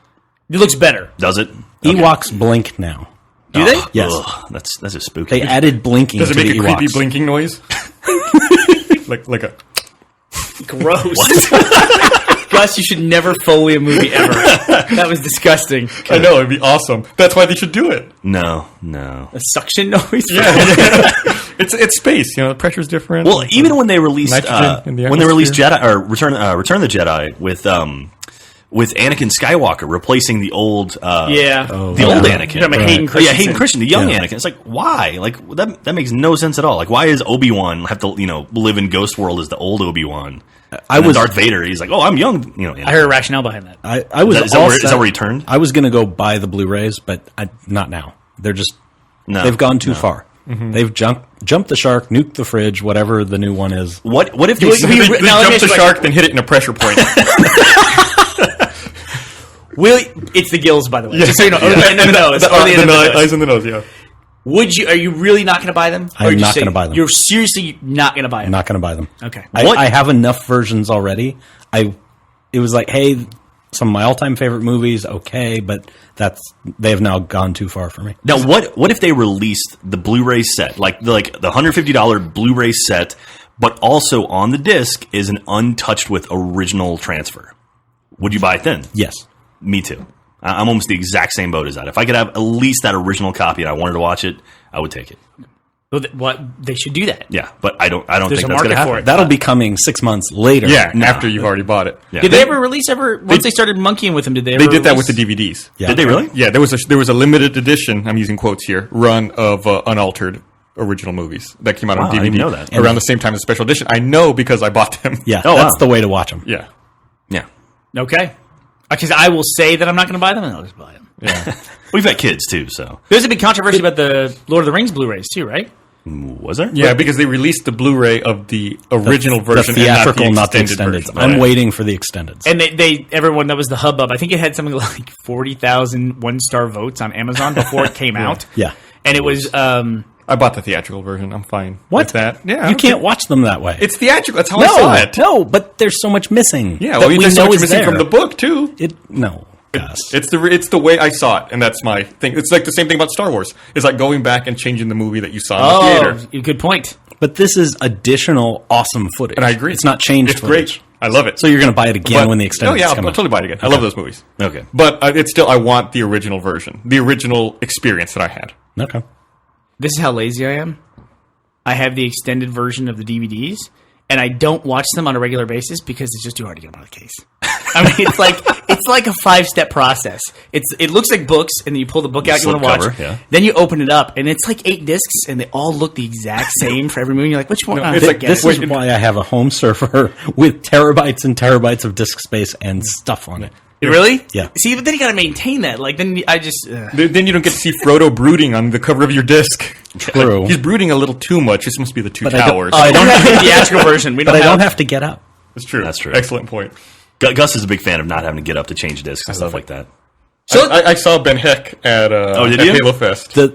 It looks better. Does it? Ewoks blink now. Do they? Yes. Ugh, that's just spooky. They added blinking Does it to make the a creepy Ewoks. blinking noise? like a... Gross. Gus, you should never Foley a movie ever. That was disgusting. I know, it'd be awesome. That's why they should do it. No. A suction noise? It's space, the pressure's different. Well, even when they released Nitrogen in the Jedi or Return of the Jedi with Anakin Skywalker replacing the old The old Anakin. You're talking about Hayden Yeah, Christensen. Hayden Christensen, the young Yeah. Anakin. It's like, why? Like that makes no sense at all. Like, why does Obi-Wan have to live in Ghost World as the old Obi-Wan? I was Darth Vader. He's like, oh, I'm young. Anakin. I heard a rationale behind that. I was Is that all where- is set. that where he turned? I was going to go buy the Blu-rays, but not now. They're just No, they've gone too far. They've jumped the shark, nuked the fridge, whatever the new one is. What if they? We- They now, let me jump the ask you a shark, then hit it in a pressure point. It's the gills, by the way. Just so you know. Or the end of the nose. The Or the end of the nose. eyes in the nose, yeah. Are you really not going to buy them? I'm Or are you not saying gonna buy them. You're seriously not going to buy them? I'm not going to buy them. Okay. I have enough versions already. It was like, hey, some of my all-time favorite movies, okay, but they have now gone too far for me. Now, what if they released the Blu-ray set, like the $150 Blu-ray set, but also on the disc is an untouched with original transfer? Would you buy it then? Yes. Me too. I'm almost the exact same boat as that. If I could have at least that original copy and I wanted to watch it, I would take it. Well, what they should do that. Yeah, but I don't think There's that's a going to market happen. for it. That'll be coming 6 months later. Yeah, after you've already bought it. Yeah. Did they ever release once they started monkeying with them? Did they? Ever They did that with release- the DVDs. Yeah. Did they really? Yeah, there was a limited edition, I'm using quotes here, run of unaltered original movies that came out Wow, on I DVD didn't know that. around the same time as special edition. I know because I bought them. Yeah, Oh, that's wow. the way to watch them. Yeah. Yeah. Okay. Because I will say that I'm not going to buy them, and I'll just buy them. Yeah. We've got kids too, so There's a big controversy about the Lord of the Rings Blu-rays too, right? Was there? Yeah, because they released the Blu-ray of the original version, the theatrical, and not the extended extended. version. I'm waiting for the extended. And everyone, that was the hubbub. I think it had something like 40,000 one-star votes on Amazon before it came out. Yeah. And it was, I bought the theatrical version. I'm fine What? with that. Yeah, You can't watch them that way. It's theatrical. That's how I saw it. No, but there's so much missing. Yeah, that well, we there's so know much is missing there. from the book too. No. Gus. It's the way I saw it, and that's my thing. It's like the same thing about Star Wars. It's like going back and changing the movie that you saw in the theater. good point. But this is additional awesome footage. And I agree. It's not changed It's footage. great. I love it. So you're going to buy it again when the extended yeah, I'll come out. totally buy it again. I love those movies. Okay. But it's still, I want the original version, the original experience that I had. Okay. This is how lazy I am. I have the extended version of the DVDs, and I don't watch them on a regular basis because it's just too hard to get them out of the case. I mean, it's like a 5-step process. It looks like books, and then you pull the book out you want to watch. Slipcover, yeah. Then you open it up, and it's like 8 discs, and they all look the exact same for every movie. You're like, which one? No, it's like This is why I have a home server with terabytes and terabytes of disk space and stuff on it. Really? Yeah. See, but then you got to maintain that. Like, then I just. Then you don't get to see Frodo brooding on the cover of your disc. True. He's brooding a little too much. This must be the Two But I don't- Towers. I don't have the theatrical version. We But don't I have. don't have to get up. That's true. That's true. Excellent point. Gus is a big fan of not having to get up to change discs and stuff like that. So I saw Ben Heck at, did at you? Halo Fest. I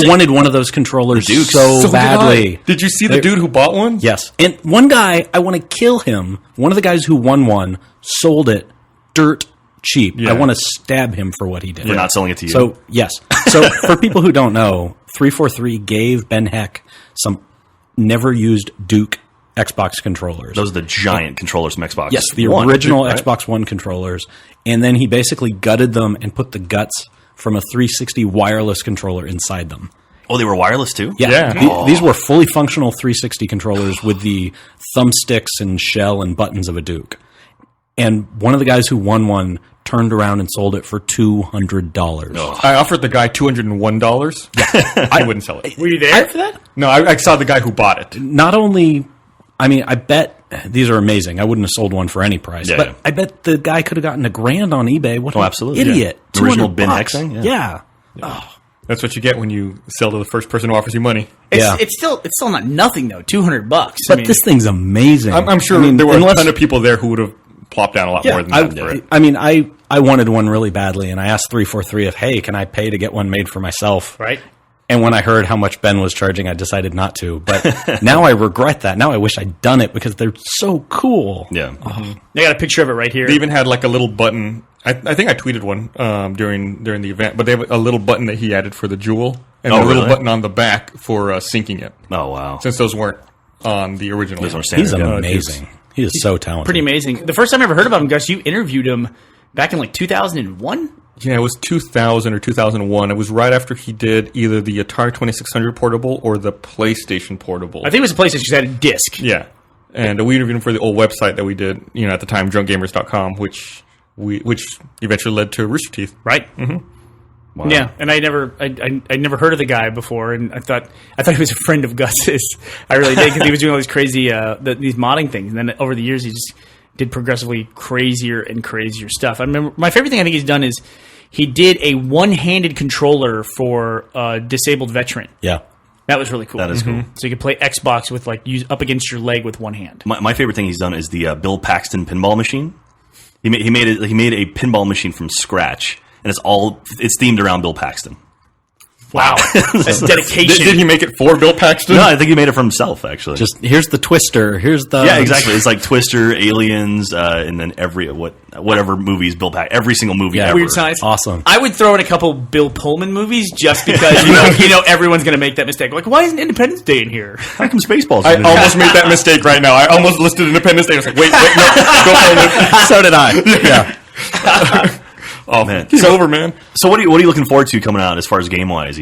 wanted one of those controllers Duke. so did badly. I. Did you see the dude who bought one? Yes. And one guy, I want to kill him. One of the guys who won one sold it dirt cheap. Yeah. I want to stab him for what he did. For not selling it to you. So, yes. So, for people who don't know, 343 gave Ben Heck some never used Duke Xbox controllers. Those are the giant controllers from Xbox. Yes, the One, original right? Xbox One controllers. And then he basically gutted them and put the guts from a 360 wireless controller inside them. Oh, they were wireless too? Yeah. Yeah. These were fully functional 360 controllers with the thumbsticks and shell and buttons of a Duke. And one of the guys who won one turned around and sold it for $200. I offered the guy $201. Yeah. I wouldn't sell it. Were you there for that? No, I saw the guy who bought it. Not only, I mean, I bet these are amazing. I wouldn't have sold one for any price. Yeah, but yeah. I bet the guy could have gotten $1,000 on eBay. What an absolutely, idiot. yeah. The original $200 Ben Heck bucks. thing? Yeah. That's what you get when you sell to the first person who offers you money. Yeah. It's still not nothing though. $200. But this thing's amazing. I'm sure I mean, there were unless- a ton of people there who would have plopped down a lot more than that. for it. I mean, I wanted one really badly, and I asked 343 if, hey, can I pay to get one made for myself? right. And when I heard how much Ben was charging, I decided not to. But now I regret that. Now I wish I'd done it because they're so cool. Yeah. I got a picture of it right here. They even had like a little button. I think I tweeted one during the event, but they have a little button that he added for the Jewel and Oh, a little really? button on the back for syncing it. Oh, wow. Since those weren't on the original. Those weren't He's standard, yeah. amazing. He is so talented. Pretty amazing. The first time I ever heard about him, Gus, you interviewed him back in like 2001. Yeah, it was 2000 or 2001. It was right after he did either the Atari 2600 portable or the PlayStation portable. I think it was a place that just had a disc. Yeah. And we interviewed him for the old website that we did, at the time, drunkgamers.com, which eventually led to Rooster Teeth. Right. Wow. Yeah, and I never heard of the guy before, and I thought he was a friend of Gus's. I really did because he was doing all these crazy these modding things, and then over the years he just did progressively crazier and crazier stuff. I remember my favorite thing I think he's done is he did a one-handed controller for a disabled veteran. Yeah. That was really cool. That is cool. So you could play Xbox with use up against your leg with one hand. My favorite thing he's done is the Bill Paxton pinball machine. He made a pinball machine from scratch, and it's themed around Bill Paxton. Wow, that's dedication. Did he make it for Bill Paxton? No, I think he made it for himself, actually. Just here's the Twister. Here's the yeah, exactly. It's like Twister, Aliens, and then whatever movies Bill Paxton, every single movie Yeah. ever. Weird Science. Awesome. I would throw in a couple Bill Pullman movies just because you know everyone's going to make that mistake. Like, why isn't Independence Day in here? How come Spaceballs? I almost made that mistake right now. I almost listed Independence Day. I was like, wait, no, go Pullman. So did I. Yeah. Oh, Man. it's over, man. So what are you looking forward to coming out as far as game wise?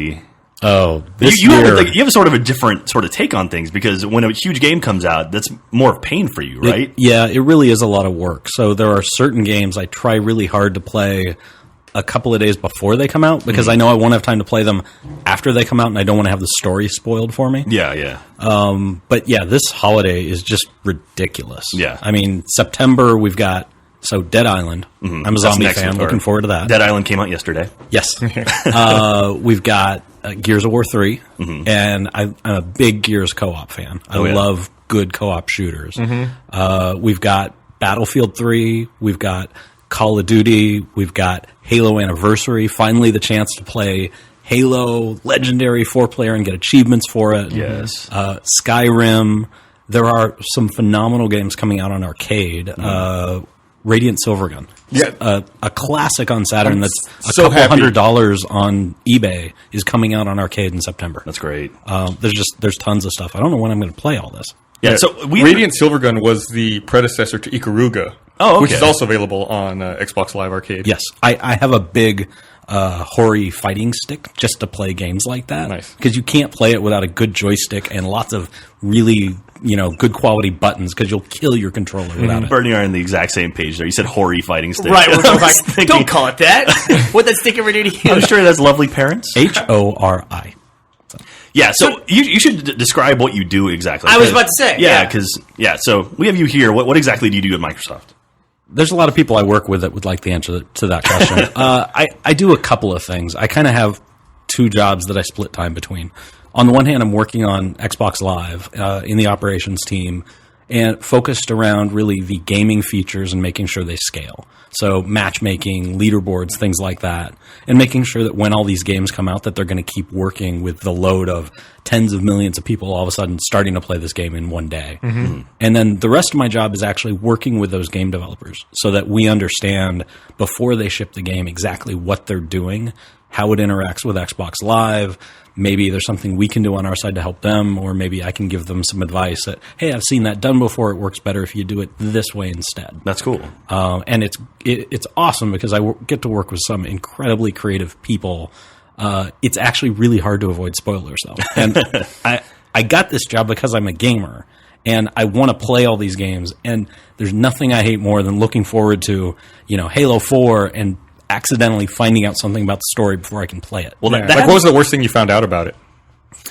Oh, this You year. have a sort of a different sort of take on things because when a huge game comes out, that's more of pain for you, right? It really is a lot of work. So there are certain games I try really hard to play a couple of days before they come out because I know I won't have time to play them after they come out, and I don't want to have the story spoiled for me. Yeah. But yeah, this holiday is just ridiculous. Yeah. I mean, September we've got Dead Island. I'm a That's zombie next fan. one. Looking forward to that. Dead Island came out yesterday. Yes. We've got Gears of War 3, and I'm a big Gears co-op fan. I love good co-op shooters. We've got Battlefield 3, we've got Call of Duty, we've got Halo Anniversary, finally the chance to play Halo Legendary 4-player and get achievements for it. Yes. Skyrim. There are some phenomenal games coming out on arcade. Radiant Silvergun. Yeah. A classic on Saturn that's a so couple happy. $100 on eBay is coming out on arcade in September. That's great. There's tons of stuff. I don't know when I'm going to play all this. Yeah, so Radiant Silvergun was the predecessor to Ikaruga, which is also available on Xbox Live Arcade. Yes, I have a big Hori fighting stick just to play games like that. Nice. Because you can't play it without a good joystick and lots of really good quality buttons because you'll kill your controller without it. Bernie are on the exact same page there. You said Hori fighting stick. Right, we're I talking was about, thinking- don't call it that. What that stick ever do to you? I'm sure that's lovely parents. HORI. Yeah, so you should describe what you do exactly. I was about to say, Yeah, yeah. because, so we have you here. What exactly do you do at Microsoft? There's a lot of people I work with that would like the answer to that question. I do a couple of things. I kind of have two jobs that I split time between. On the one hand, I'm working on Xbox Live in the operations team and focused around really the gaming features and making sure they scale. So matchmaking, leaderboards, things like that, and making sure that when all these games come out that they're going to keep working with the load of tens of millions of people all of a sudden starting to play this game in one day. And then the rest of my job is actually working with those game developers so that we understand before they ship the game exactly what they're doing, how it interacts with Xbox Live. Maybe there's something we can do on our side to help them, or maybe I can give them some advice that, hey, I've seen that done before. It works better if you do it this way instead. That's cool. And it's awesome because I get to work with some incredibly creative people. It's actually really hard to avoid spoilers, though. And I got this job because I'm a gamer, and I want to play all these games. And there's nothing I hate more than looking forward to, Halo 4 and accidentally finding out something about the story before I can play it. Well, Like, what was the worst thing you found out about it?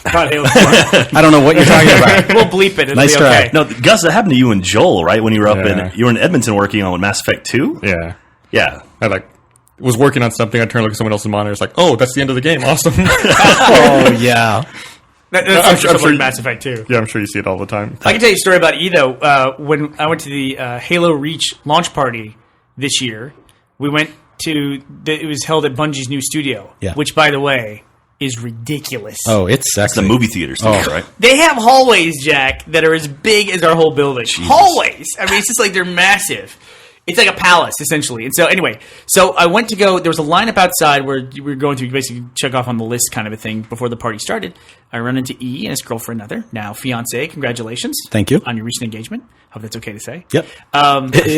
About Halo 4. I don't know what you're talking about. We'll bleep it. It'll Nice be try. okay. No, Gus, that happened to you and Joel, right? When you were Yeah. you were in Edmonton working on Mass Effect 2? Yeah. Yeah. I was working on something. I turned to look at someone else's monitor. It's like, oh, that's the end of the game. Awesome. Oh, yeah. That's I'm actually sure something you- Mass Effect 2. Yeah, I'm sure you see it all the time. I can tell you a story about E, though. When I went to the Halo Reach launch party this year, we went to it was held at Bungie's new studio, Yeah. which, by the way, is ridiculous. Oh, it's sexy. The movie theater stuff, right? They have hallways, Jack, that are as big as our whole building. Hallways. I mean, it's just like they're massive. It's like a palace, essentially. And so, anyway, I went to go. There was a lineup outside where we were going to basically check off on the list, kind of a thing, before the party started. I run into E and his girlfriend, now fiance. Congratulations, Thank you. on your recent engagement. Hope that's okay to say. Yep.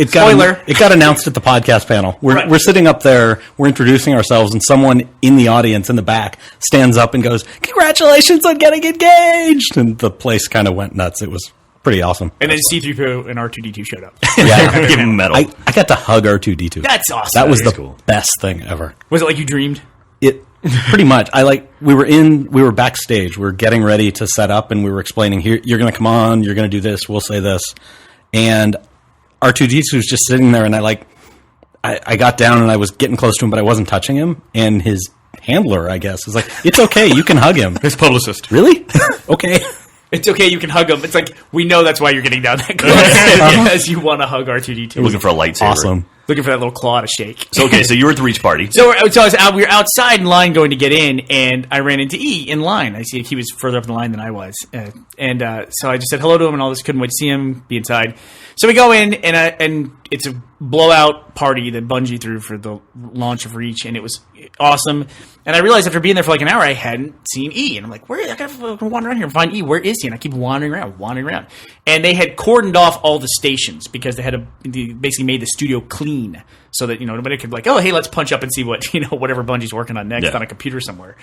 Spoiler. It got announced at the podcast panel. We're sitting up there, we're introducing ourselves, and someone in the audience in the back stands up and goes, "Congratulations on getting engaged!" And the place kind of went nuts. It was pretty awesome. And then C-3PO and R2-D2 showed up. Yeah. Give him a medal. I got to hug R2-D2. That's awesome. That was That is the cool. best thing ever. Was it like you dreamed? It pretty much. We were backstage. We were getting ready to set up, and we were explaining, here, you're going to come on, you're going to do this, we'll say this. And R2-D2 was just sitting there, and I got down and I was getting close to him, but I wasn't touching him. And his handler, I guess, was like, "It's okay, you can hug him." His publicist. Really? Okay. It's okay, you can hug him. It's like, we know that's why you're getting down that close. Because you want to hug R2-D2. Looking for a lightsaber. Awesome. Looking for that little claw to shake. So you were at the Reach party. So we were outside in line going to get in, and I ran into E in line. I see he was further up the line than I was. So I just said hello to him and all this. Couldn't wait to see him, be inside. So we go in, and it's a blowout party that Bungie threw for the launch of Reach, and it was awesome. And I realized after being there for like an hour, I hadn't seen E. And I'm like, I gotta wander around here and find E. Where is he? And I keep wandering around. And they had cordoned off all the stations because they basically made the studio clean so that, nobody could like, oh, hey, let's punch up and see what, whatever Bungie's working on next on a computer somewhere.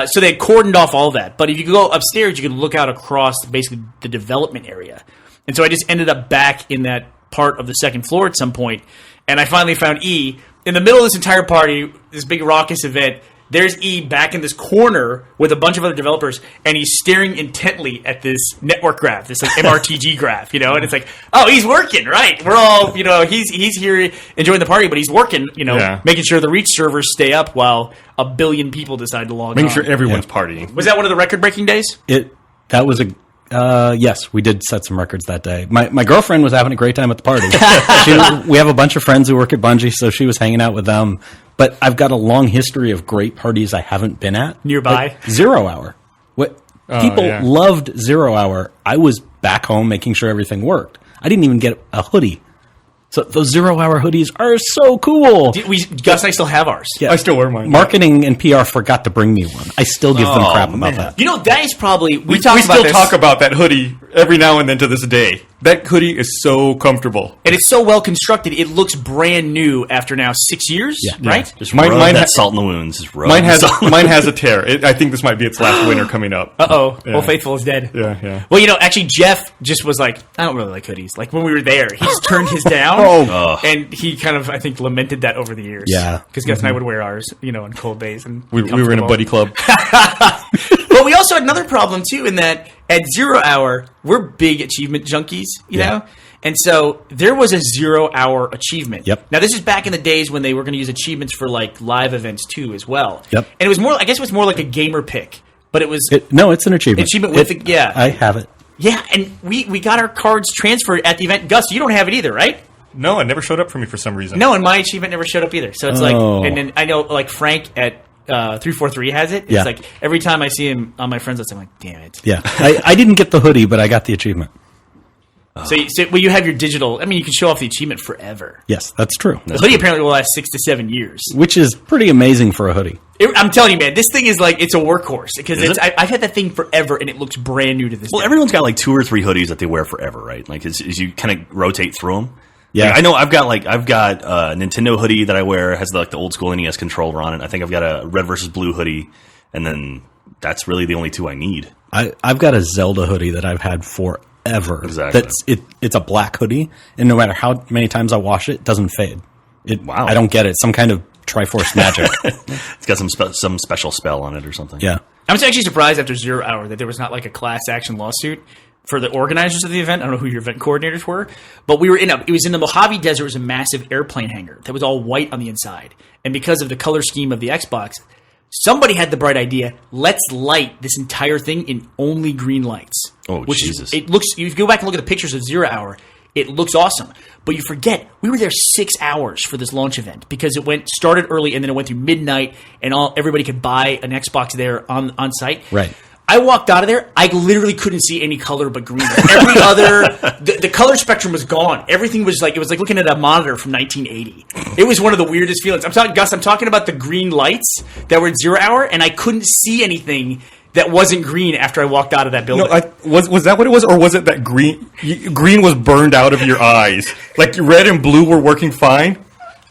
So they cordoned off all that. But if you go upstairs, you could look out across basically the development area. And so I just ended up back in that part of the second floor at some point, and I finally found E in the middle of this entire party, this big raucous event. there's E back in this corner with a bunch of other developers, and he's staring intently at this network graph, this like MRTG graph, and it's like, oh, he's working, right? We're all, he's here enjoying the party, but he's working, making sure the Reach servers stay up while a billion people decide to log on. Making sure everyone's partying. Was that one of the record-breaking days? That was yes, we did set some records that day. My girlfriend was having a great time at the party. We have a bunch of friends who work at Bungie, so she was hanging out with them. But I've got a long history of great parties I haven't been at. Nearby? Like Zero Hour. People loved 0 Hour. I was back home making sure everything worked. I didn't even get a hoodie. So those 0 Hour hoodies are so cool. Gus and I still have ours. Yeah. I still wear mine. Marketing and PR forgot to bring me one. I still give them crap about that. That is probably... We still this. talk about that hoodie every now and then to this day. That hoodie is so comfortable. And it's so well constructed. It looks brand new after now 6 years, right? Just rub that salt in the wounds. Just rub mine has a tear. I think this might be its last winter coming up. Uh-oh. Yeah. Old Faithful is dead. Yeah. Well, actually, Jeff just was like, I don't really like hoodies. Like, when we were there, he just turned his down. And he kind of, I think, lamented that over the years. Yeah. Because Gus and I would wear ours, in cold days. And we were in a buddy club. But we also had another problem, too, in that at 0 Hour, we're big achievement junkies, you know? And so there was a 0 Hour achievement. Yep. Now, this is back in the days when they were going to use achievements for, like, live events, too, as well. Yep. And it was more, I guess it was more like a gamer pick. But it was... No, it's an achievement. Achievement with I have it. Yeah, and we got our cards transferred at the event. Gus, you don't have it either, right? No, it never showed up for me for some reason. No, and my achievement never showed up either. So it's like... And then I know, like, Frank at... 343 has it. It's like every time I see him on my friends list, I'm like, damn it. Yeah. I didn't get the hoodie, but I got the achievement. So you have your digital. I mean, you can show off the achievement forever. Yes, that's true. The hoodie apparently will last 6 to 7 years. Which is pretty amazing for a hoodie. I'm telling you, man, this thing is like, it's a workhorse. Because I've had that thing forever, and it looks brand new to this day. Everyone's got like 2 or 3 hoodies that they wear forever, right? Like as you kind of rotate through them. Yeah, like, I know I've got a Nintendo hoodie that I wear, has the old school NES controller on it. I think I've got a red versus blue hoodie, and then that's really the only 2 I need. I've got a Zelda hoodie that I've had forever. Exactly. It's a black hoodie, and no matter how many times I wash it, it doesn't fade. Wow. I don't get it. Some kind of Triforce magic. It's got some special spell on it or something. Yeah. I'm actually surprised after 0 Hour that there was not like a class action lawsuit for the organizers of the event. I don't know who your event coordinators were, but it was in the Mojave Desert. It was a massive airplane hangar that was all white on the inside. And because of the color scheme of the Xbox, somebody had the bright idea, let's light this entire thing in only green lights. Oh, Jesus. It looks, if you go back and look at the pictures of 0 Hour, it looks awesome. But you forget, we were there 6 hours for this launch event because it started early and then it went through midnight and everybody could buy an Xbox there on site. Right. I walked out of there. I literally couldn't see any color but green. Every other, the color spectrum was gone. Everything was like, it was like looking at a monitor from 1980. It was one of the weirdest feelings. I'm talking about the green lights that were at 0 Hour, and I couldn't see anything that wasn't green after I walked out of that building. No, was that what it was, or was it that green was burned out of your eyes? Like red and blue were working fine,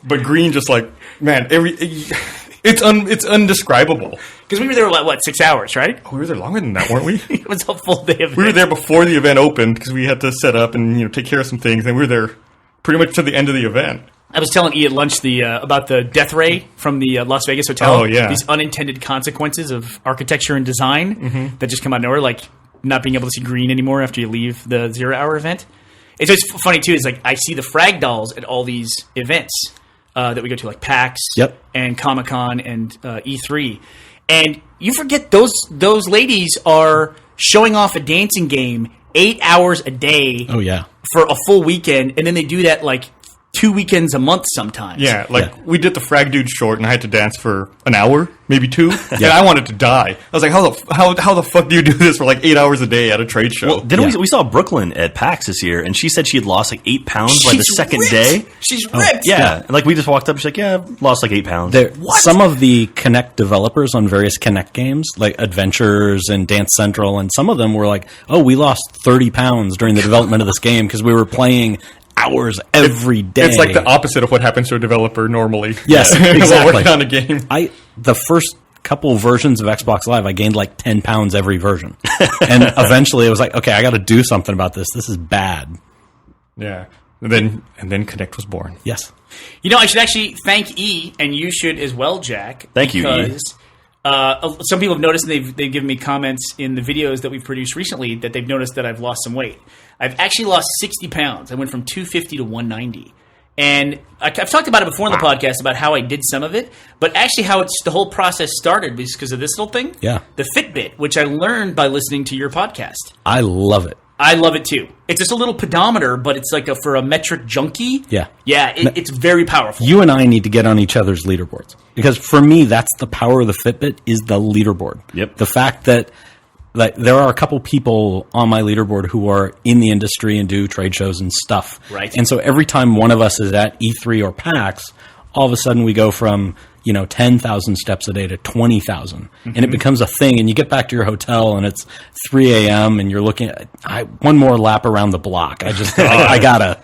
but green just like, man, it's undescribable. Because we were there, what, 6 hours, right? Oh, we were there longer than that, weren't we? It was a full day event. We were there before the event opened because we had to set up and take care of some things, and we were there pretty much to the end of the event. I was telling E at lunch about the death ray from the Las Vegas hotel. Oh, yeah. These unintended consequences of architecture and design that just come out of nowhere, like not being able to see green anymore after you leave the 0 Hour event. It's just funny, too, is like I see the frag dolls at all these events that we go to, like PAX and Comic-Con and E3. And you forget those ladies are showing off a dancing game 8 hours a day. Oh, yeah. For a full weekend, and then they do that like 2 weekends a month sometimes. Yeah, we did the Frag Dude short, and I had to dance for an hour, maybe 2. And I wanted to die. I was like, how the fuck do you do this for like 8 hours a day at a trade show? Well, we saw Brooklyn at PAX this year, and she said she had lost like 8 pounds by the second day. She's ripped. Yeah. And like we just walked up, she's like, yeah, I've lost like 8 pounds. Some of the Kinect developers on various Kinect games, like Adventures and Dance Central, and some of them were like, oh, we lost 30 pounds during the development of this game because we were playing hours every day. It's like the opposite of what happens to a developer normally. Yes, exactly. Working on a game. The first couple versions of Xbox Live, I gained like 10 pounds every version. And eventually it was like, okay, I got to do something about this. This is bad. Yeah. And then Kinect was born. Yes. I should actually thank E, and you should as well, Jack. Thank you, E. Because Some people have noticed, and they've given me comments in the videos that we've produced recently, that they've noticed that I've lost some weight. I've actually lost 60 pounds. I went from 250 to 190. And I've talked about it before in the podcast about how I did some of it, but actually how the whole process started was because of this little thing. Yeah. The Fitbit, which I learned by listening to your podcast. I love it. I love it too. It's just a little pedometer, but it's like for a metric junkie. Yeah. Yeah, it's very powerful. You and I need to get on each other's leaderboards. Because for me, that's the power of the Fitbit is the leaderboard. Yep. The fact that there are a couple people on my leaderboard who are in the industry and do trade shows and stuff. Right. And so every time one of us is at E3 or PAX, all of a sudden we go from 10,000 steps a day to 20,000. And it becomes a thing. And you get back to your hotel and it's 3 a.m. and you're looking at one more lap around the block. I gotta.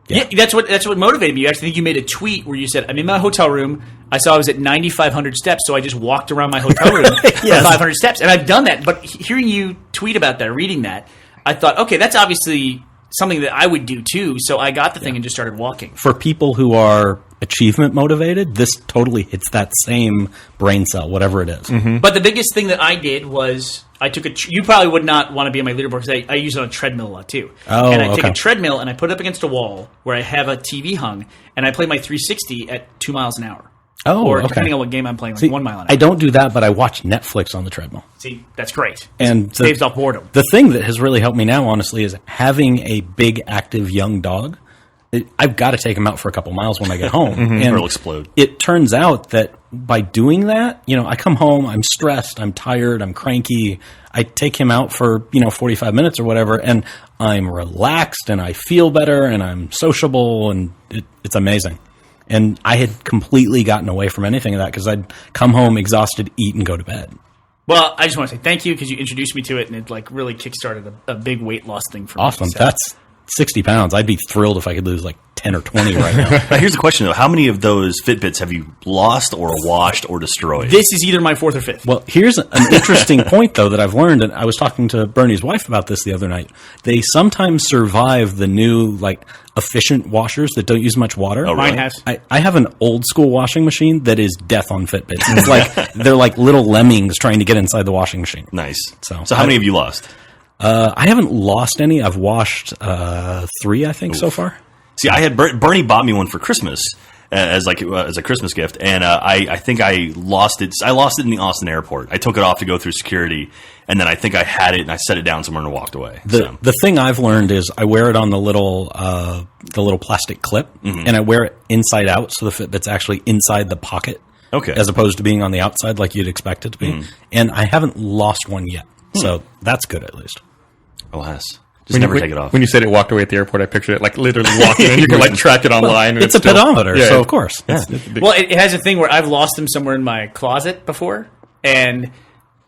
Yeah, that's what motivated me. I actually think you made a tweet where you said, I'm in my hotel room. I saw I was at 9,500 steps, so I just walked around my hotel room for 500 steps. And I've done that. But hearing you tweet about that, reading that, I thought, okay, that's obviously something that I would do too. So I got the thing and just started walking. For people who are achievement motivated, this totally hits that same brain cell, whatever it is. Mm-hmm. But the biggest thing that I did was I took you probably would not want to be on my leaderboard because I use it on a treadmill a lot too. Oh, and I take okay. a treadmill and I put it up against a wall where I have a TV hung and I play my 360 at 2 miles an hour. Oh, or okay. depending on what game I'm playing, like See, 1 mile an hour. I don't do that, but I watch Netflix on the treadmill. See, that's great. And saves off boredom. The thing that has really helped me now, honestly, is having a big, active young dog. I've got to take him out for a couple miles when I get home. And Or he'll explode. It turns out that by doing that, I come home, I'm stressed, I'm tired, I'm cranky. I take him out for, 45 minutes or whatever, and I'm relaxed and I feel better and I'm sociable and it's amazing. And I had completely gotten away from anything of that because I'd come home exhausted, eat, and go to bed. Well, I just want to say thank you because you introduced me to it, and it really kickstarted a big weight loss thing for me. Awesome. So. That's 60 pounds. I'd be thrilled if I could lose like 10 or 20 right now. Now, here's the question, though. How many of those Fitbits have you lost or washed or destroyed? This is either my fourth or fifth. Well, here's an interesting point, though, that I've learned, and I was talking to Bernie's wife about this the other night. They sometimes survive the new, efficient washers that don't use much water. Oh, really? Mine has. I have an old school washing machine that is death on Fitbits. It's like they're like little lemmings trying to get inside the washing machine. Nice. So how many have you lost? I haven't lost any. I've washed 3, I think, so far. See, I had Bernie bought me one for Christmas as a Christmas gift, and I think I lost it. I lost it in the Austin airport. I took it off to go through security, and then I think I had it and I set it down somewhere and walked away. The thing I've learned is I wear it on the little plastic clip, and I wear it inside out, so the Fitbit's actually inside the pocket, as opposed to being on the outside like you'd expect it to be. And I haven't lost one yet, so that's good at least. Alas. Just never take it off. When you said it walked away at the airport, I pictured it like literally walking, and you can track it online. Well, it's a pedometer, so of course. Yeah. Well, it has a thing where I've lost them somewhere in my closet before, and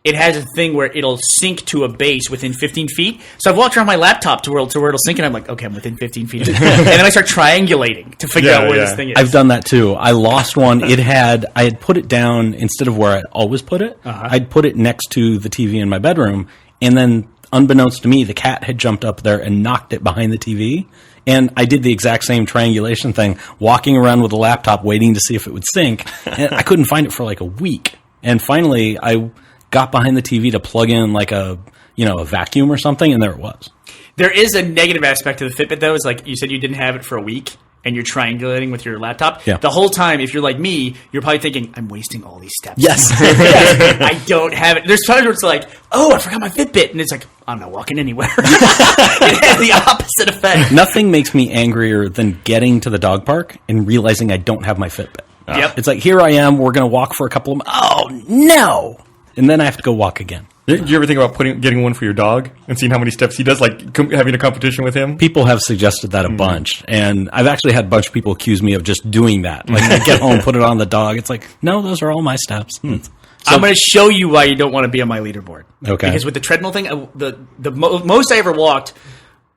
it has a thing where it'll sync to a base within 15 feet. So I've walked around my laptop to where it'll sync, and I'm like, okay, I'm within 15 feet. And then I start triangulating to figure out where this thing is. I've done that too. I lost one. I had put it down instead of where I'd always put it. I'd put it next to the TV in my bedroom, and then unbeknownst to me, the cat had jumped up there and knocked it behind the TV. And I did the exact same triangulation thing, walking around with a laptop waiting to see if it would sync. And I couldn't find it for like a week. And finally, I got behind the TV to plug in like a vacuum or something, and there it was. There is a negative aspect to the Fitbit, though. Is like you said, you didn't have it for a week, and you're triangulating with your laptop. Yeah. The whole time, if you're like me, you're probably thinking, I'm wasting all these steps. Yes. I don't have it. There's times where it's like, oh, I forgot my Fitbit. And it's like, I'm not walking anywhere. It has the opposite effect. Nothing makes me angrier than getting to the dog park and realizing I don't have my Fitbit. Yep. It's like, here I am, we're going to walk for a couple of oh, no! And then I have to go walk again. Do you ever think about getting one for your dog and seeing how many steps he does, like having a competition with him? People have suggested that a bunch, and I've actually had a bunch of people accuse me of just doing that. Like, I get home, put it on the dog. It's like, no, those are all my steps. So, I'm going to show you why you don't want to be on my leaderboard. Okay. Because with the treadmill thing, the most I ever walked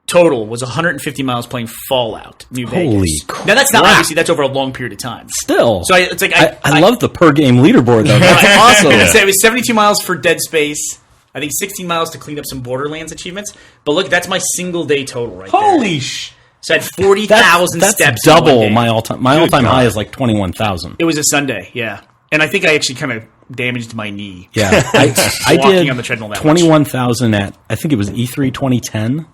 total was 150 miles playing Fallout New Vegas. Holy crap. Now, that's not obviously, that's over a long period of time. Still. So it's like I love the per game leaderboard, though. That's awesome. So it was 72 miles for Dead Space. I think 16 miles to clean up some Borderlands achievements. But look, that's my single day total right there. Holy sh! So I had 40,000 steps. That's in one double day. my all-time. My all-time high is like 21,000. It was a Sunday, yeah. And I think I actually kind of damage to my knee. Yeah, I Walking did on the treadmill that much. 21,000 at, I think it was E3 2010.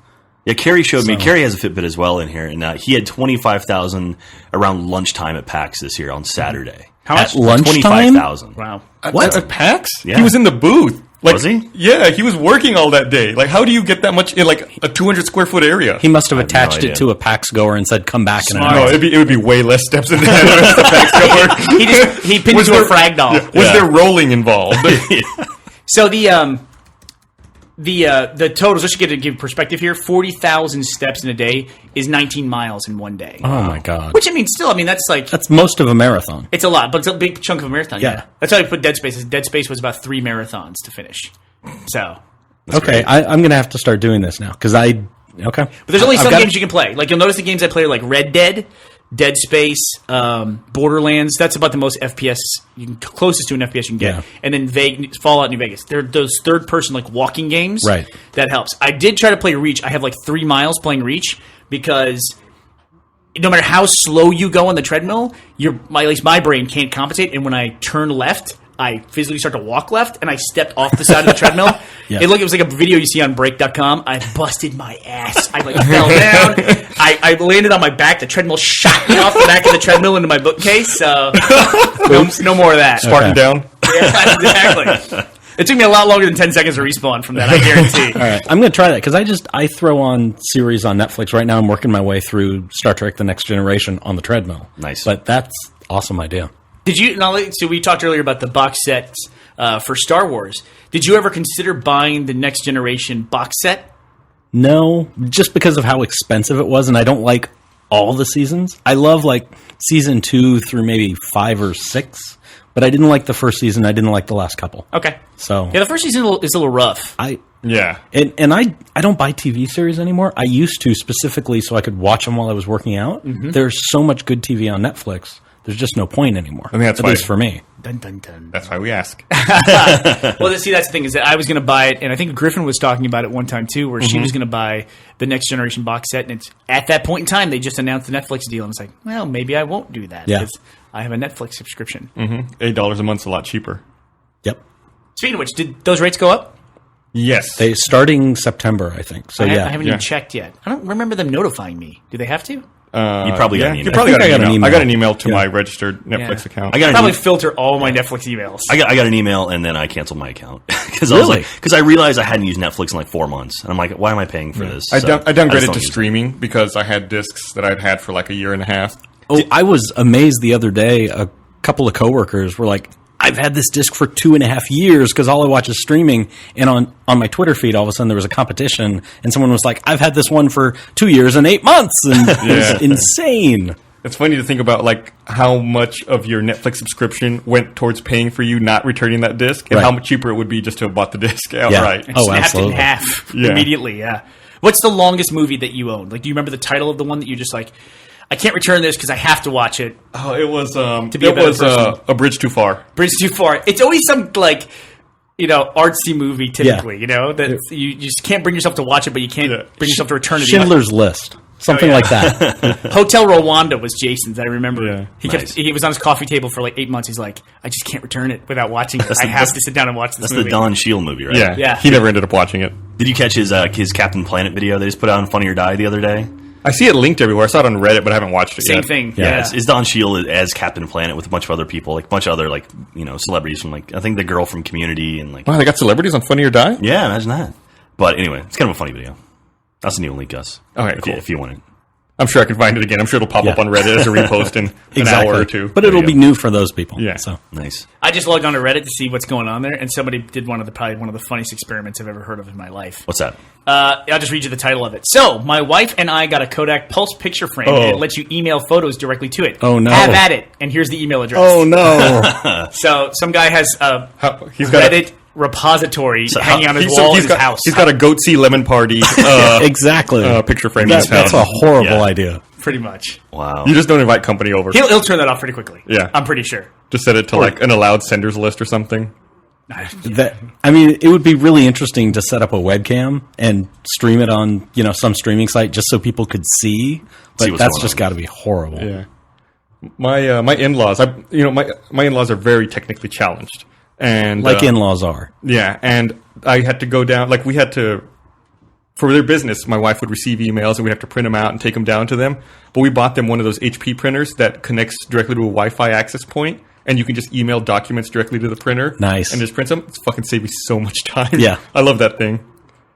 Yeah, Kerry showed me. Kerry has a Fitbit as well in here, and he had 25,000 around lunchtime at PAX this year on Saturday. How much? At lunchtime? 25,000. Wow. What? At PAX? Yeah. He was in the booth. Like, Was he? Yeah, he was working all that day. Like, how do you get that much in like a 200 square foot area? He must have no attached idea. it to a PAX goer and said, "Come back in an Smart. No, hour." it would be way less steps than that. He pinned you to a frag doll. Was there rolling involved? So the totals, just to give perspective here, 40,000 steps in a day is 19 miles in one day. Oh my god, Which, I mean, still, I mean, that's like, that's most of a marathon. it's a lot, but it's a big chunk of a marathon. Yeah. That's how I put Dead Space. Dead Space was about 3 marathons to finish. So, Okay, I'm going to have to start doing this now because okay. but there's only some games you can play. Like, you'll notice the games I play are like Red Dead, Dead Space, Borderlands. That's about the most FPS closest to an FPS you can get. Yeah. And then Fallout New Vegas. They're those third person like walking games. Right. That helps. I did try to play Reach. I have like 3 miles playing Reach because no matter how slow you go on the treadmill, at least my brain can't compensate. And when I turn left, I physically start to walk left, and I stepped off the side of the treadmill. Yeah. It was like a video you see on Break.com. I busted my ass. I fell down. I landed on my back. The treadmill shot me off the back of the treadmill into my bookcase. So no more of that. Spartan down. Yeah, exactly. It took me a lot longer than 10 seconds to respawn from that, I guarantee. All right, I'm going to try that because I throw on series on Netflix right now. I'm working my way through Star Trek: The Next Generation on the treadmill. Nice. But that's awesome idea. Did you? So we talked earlier about the box sets for Star Wars. Did you ever consider buying the Next Generation box set? No, just because of how expensive it was, and I don't like all the seasons. I love like season 2 through maybe 5 or 6, but I didn't like the first season. I didn't like the last couple. Okay. So Yeah, the first season is a little rough. Yeah. And I don't buy TV series anymore. I used to specifically so I could watch them while I was working out. Mm-hmm. There's so much good TV on Netflix. There's just no point anymore. I think that's at why- least for me. Dun, dun, dun. That's why we ask. Well, see, that's the thing is that I was going to buy it, and I think Griffin was talking about it one time too, where she was going to buy the Next Generation box set, and it's at that point in time they just announced the Netflix deal, and it's like, well, maybe I won't do that Yeah. because I have a Netflix subscription. $8 a month's a lot cheaper. Yep. Speaking of which, did those rates go up? Yes. They starting September, I think. So I yeah. haven't even checked yet. I don't remember them notifying me. Do they have to? You probably got an You email. probably I think got I got an an email. I email. got an email to Yeah. my registered Netflix Yeah. account. I got an Probably email. filter all my Netflix emails. I got an email and then I canceled my account because Really? I realized I hadn't used Netflix in like 4 months and I'm like, why am I paying for this? I So, downgraded just don't to use it. streaming because I had discs that I'd had for like a year and a half. Oh, I was amazed the other day. A couple of coworkers were like, I've had this disc for 2.5 years because all I watch is streaming. And on my Twitter feed, all of a sudden there was a competition, and someone was like, I've had this one for 2 years and 8 months. And it was insane. It's funny to think about like how much of your Netflix subscription went towards paying for you not returning that disc, and Right. how much cheaper it would be just to have bought the disc outright. Oh, Snapped absolutely. it in half Yeah. immediately. Yeah. What's the longest movie that you owned? Like, do you remember the title of the one that you just like? I can't return this because I have to watch it. Oh, it was be a better person. A Bridge Too Far. Bridge too far. It's always some like, artsy movie. Typically, that you just can't bring yourself to watch it, but you can't Yeah. bring yourself to return it. Schindler's List. Something like that. Hotel Rwanda was Jason's. I remember. Yeah. He was on his coffee table for like 8 months. He's like, I just can't return it without watching it. I have to sit down and watch this That's movie. the Don Shield movie, right? Yeah. Yeah. He never ended up watching it. Did you catch his Captain Planet video they just put out on Funny or Die the other day? I see it linked everywhere. I saw it on Reddit, but I haven't watched it Same yet. thing. Yeah. Yeah. It's Don Shield as Captain Planet with a bunch of other people, like a bunch of other celebrities from I think the girl from Community and Wow, they got celebrities on Funny or Die? yeah, imagine that. But anyway, it's kind of a funny video. That's a new link, Gus. Okay, cool. If you want it. I'm sure I can find it again. I'm sure it'll pop up Yeah. on Reddit as a repost in an hour or two. But it'll be new for those people. Yeah. So Nice. I just logged on to Reddit to see what's going on there, and somebody did probably one of the funniest experiments I've ever heard of in my life. What's that? I'll just read you the title of it. So, my wife and I got a Kodak Pulse picture frame, and it lets you email photos directly to it. Oh, no. Have at it, and here's the email address. Oh no. So, some guy has a He's got Reddit repository So hanging how- on his he's wall in his got, house. He's got a goat sea lemon party Exactly. picture frame in his That's house. a horrible Yeah. idea. pretty much. Wow. You just don't invite company over. He'll turn that off pretty quickly. Yeah. I'm pretty sure. Just set it to like an allowed senders list or something. It would be really interesting to set up a webcam and stream it on, some streaming site just so people could see. But See what's that's going just on. got to be horrible. Yeah. My in-laws, my in-laws are very technically challenged. And Like in-laws are. yeah, and I had to go down, like we had to, for their business, my wife would receive emails and we'd have to print them out and take them down to them. But we bought them one of those HP printers that connects directly to a Wi-Fi access point, and you can just email documents directly to the printer. Nice. And just print them. It's fucking saved me so much time. Yeah. I love that thing.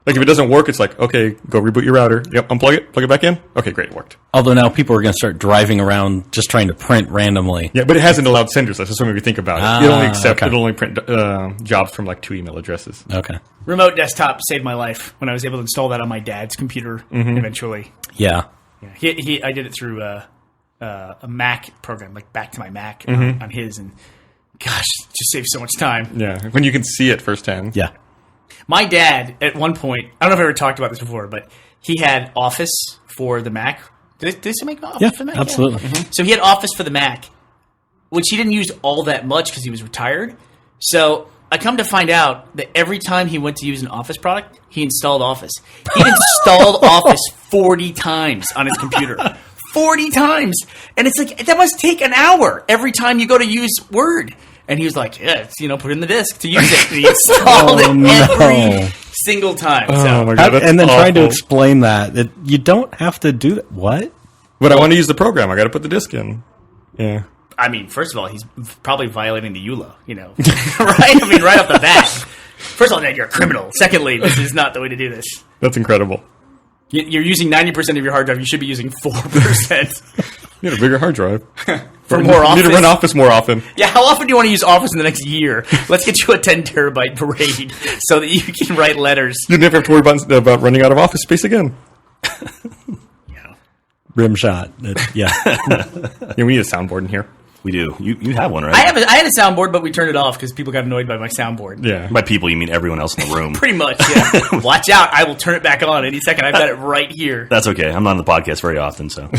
Like if it doesn't work, it's like, okay, go reboot your router. Yep, unplug it, plug it back in. Okay, great, it worked. Although now people are going to start driving around just trying to print randomly. Yeah, but it hasn't allowed senders. That's just something we think about it. It only accepts, okay. it'll only print jobs from like 2 email addresses. Okay. Remote desktop saved my life when I was able to install that on my dad's computer eventually. Yeah. Yeah. I did it through a Mac program, like back to my Mac on his, and gosh, it just saves so much time. Yeah, when you can see it firsthand. Yeah. My dad, at one point, I don't know if I ever talked about this before, but he had Office for the Mac. Did they make Office Yeah, for the Mac? absolutely. So he had Office for the Mac, which he didn't use all that much because he was retired. So I come to find out that every time he went to use an Office product, he installed Office. He installed Office 40 times on his computer. 40 times! And it's like, that must take an hour every time you go to use Word. And he was like, yeah, it's, put in the disk to use it. And he installed it every single time. Oh my god, that's And then trying to awful. explain that you don't have to do that. What? But I want to use the program. I got to put the disk in. Yeah. I mean, first of all, he's probably violating the EULA, right? I mean, right off the bat. First of all, Dad, you're a criminal. Secondly, this is not the way to do this. That's incredible. You're using 90% of your hard drive. You should be using 4%. You need a bigger hard drive. For more You need to Office. run Office more often. Yeah, how often do you want to use Office in the next year? Let's get you a 10 terabyte RAID so that you can write letters. You never have to worry about running out of office space again. Rim shot. Yeah. Yeah, we need a soundboard in here. We do. You have one, right? I had a soundboard, but we turned it off because people got annoyed by my soundboard. Yeah. By people, you mean everyone else in the room. Pretty much, yeah. Watch out. I will turn it back on any second. I've got it right here. That's okay. I'm not on the podcast very often, so.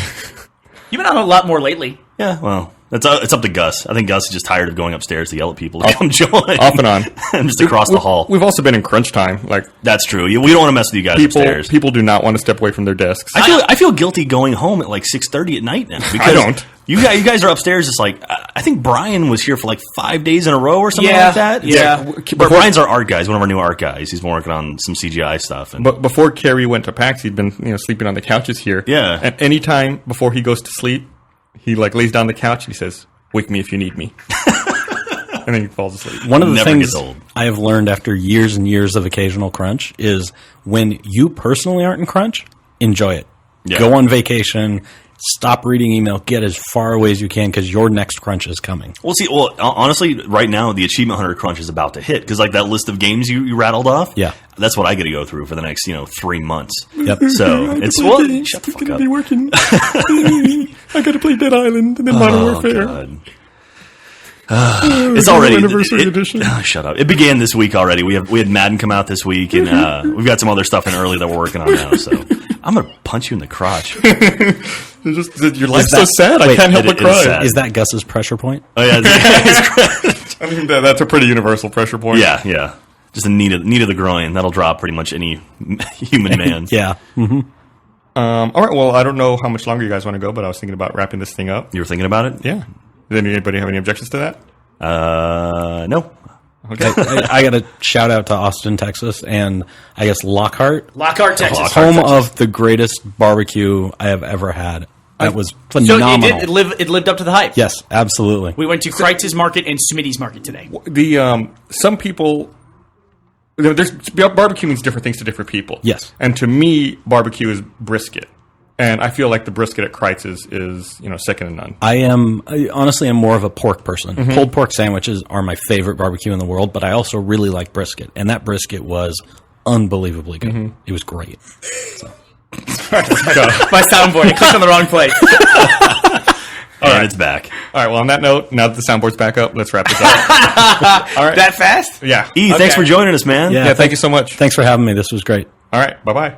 You've been on a lot more lately. Yeah, well, it's up to Gus. I think Gus is just tired of going upstairs to yell at people to come join. Off and on. Just across the hall. We've also been in crunch time. Like That's true. We don't want to mess with you guys upstairs. people do not want to step away from their desks. I feel guilty going home at like 6:30 at night now. Because I don't. You guys are upstairs. It's like I think Brian was here for like 5 days in a row or something Yeah, like that. yeah. But Brian's our art guy. He's one of our new art guys. He's been working on some CGI stuff. And But before Carrie went to PAX, he'd been sleeping on the couches here. Yeah. And any time before he goes to sleep, he lays down on the couch and he says, "Wake me if you need me." And then he falls asleep. One of the Never things gets old. I have learned after years and years of occasional crunch is when you personally aren't in crunch, enjoy it. Yeah. Go on vacation, stop reading email, get as far away as you can because your next crunch is coming. Honestly, right now the Achievement Hunter crunch is about to hit because like that list of games you rattled off. Yeah. That's what I get to go through for the next 3 months. Yep. So it's shut the fuck up. Be working. I got to play Dead Island and then Modern Warfare. God. It's already Anniversary edition. Shut up! It began this week already. We had Madden come out this week, and we've got some other stuff in early that we're working on now. So I'm gonna punch you in the crotch. Your life's so sad. I can't help but it is cry. sad. Is that Gus's pressure point? Oh yeah, I mean, that's a pretty universal pressure point. yeah. Just a knee to the groin. That'll drop pretty much any human man. Yeah. Mm-hmm. All right. Well, I don't know how much longer you guys want to go, but I was thinking about wrapping this thing up. You were thinking about it? Yeah. Does anybody have any objections to that? No. Okay. I got to shout out to Austin, Texas, and I guess Lockhart, Texas. home of the greatest barbecue I have ever had. That was So phenomenal. it lived up to the hype. Yes, absolutely. We went to Kreitz's Market and Smitty's Market today. Some people. Barbecue means different things to different people. Yes. And to me, barbecue is brisket. And I feel like the brisket at Kreitz is second to none. I honestly am more of a pork person. Mm-hmm. Pulled pork sandwiches are my favorite barbecue in the world, but I also really like brisket. And that brisket was unbelievably good. Mm-hmm. It was great. My soundboard. It clicked on the wrong place. All right, it's back. All right, well, on that note, now that the soundboard's back up, let's wrap this up. All right. That fast? Yeah. E, thanks for joining us, man. Yeah, thank you so much. Thanks for having me. This was great. All right, bye-bye.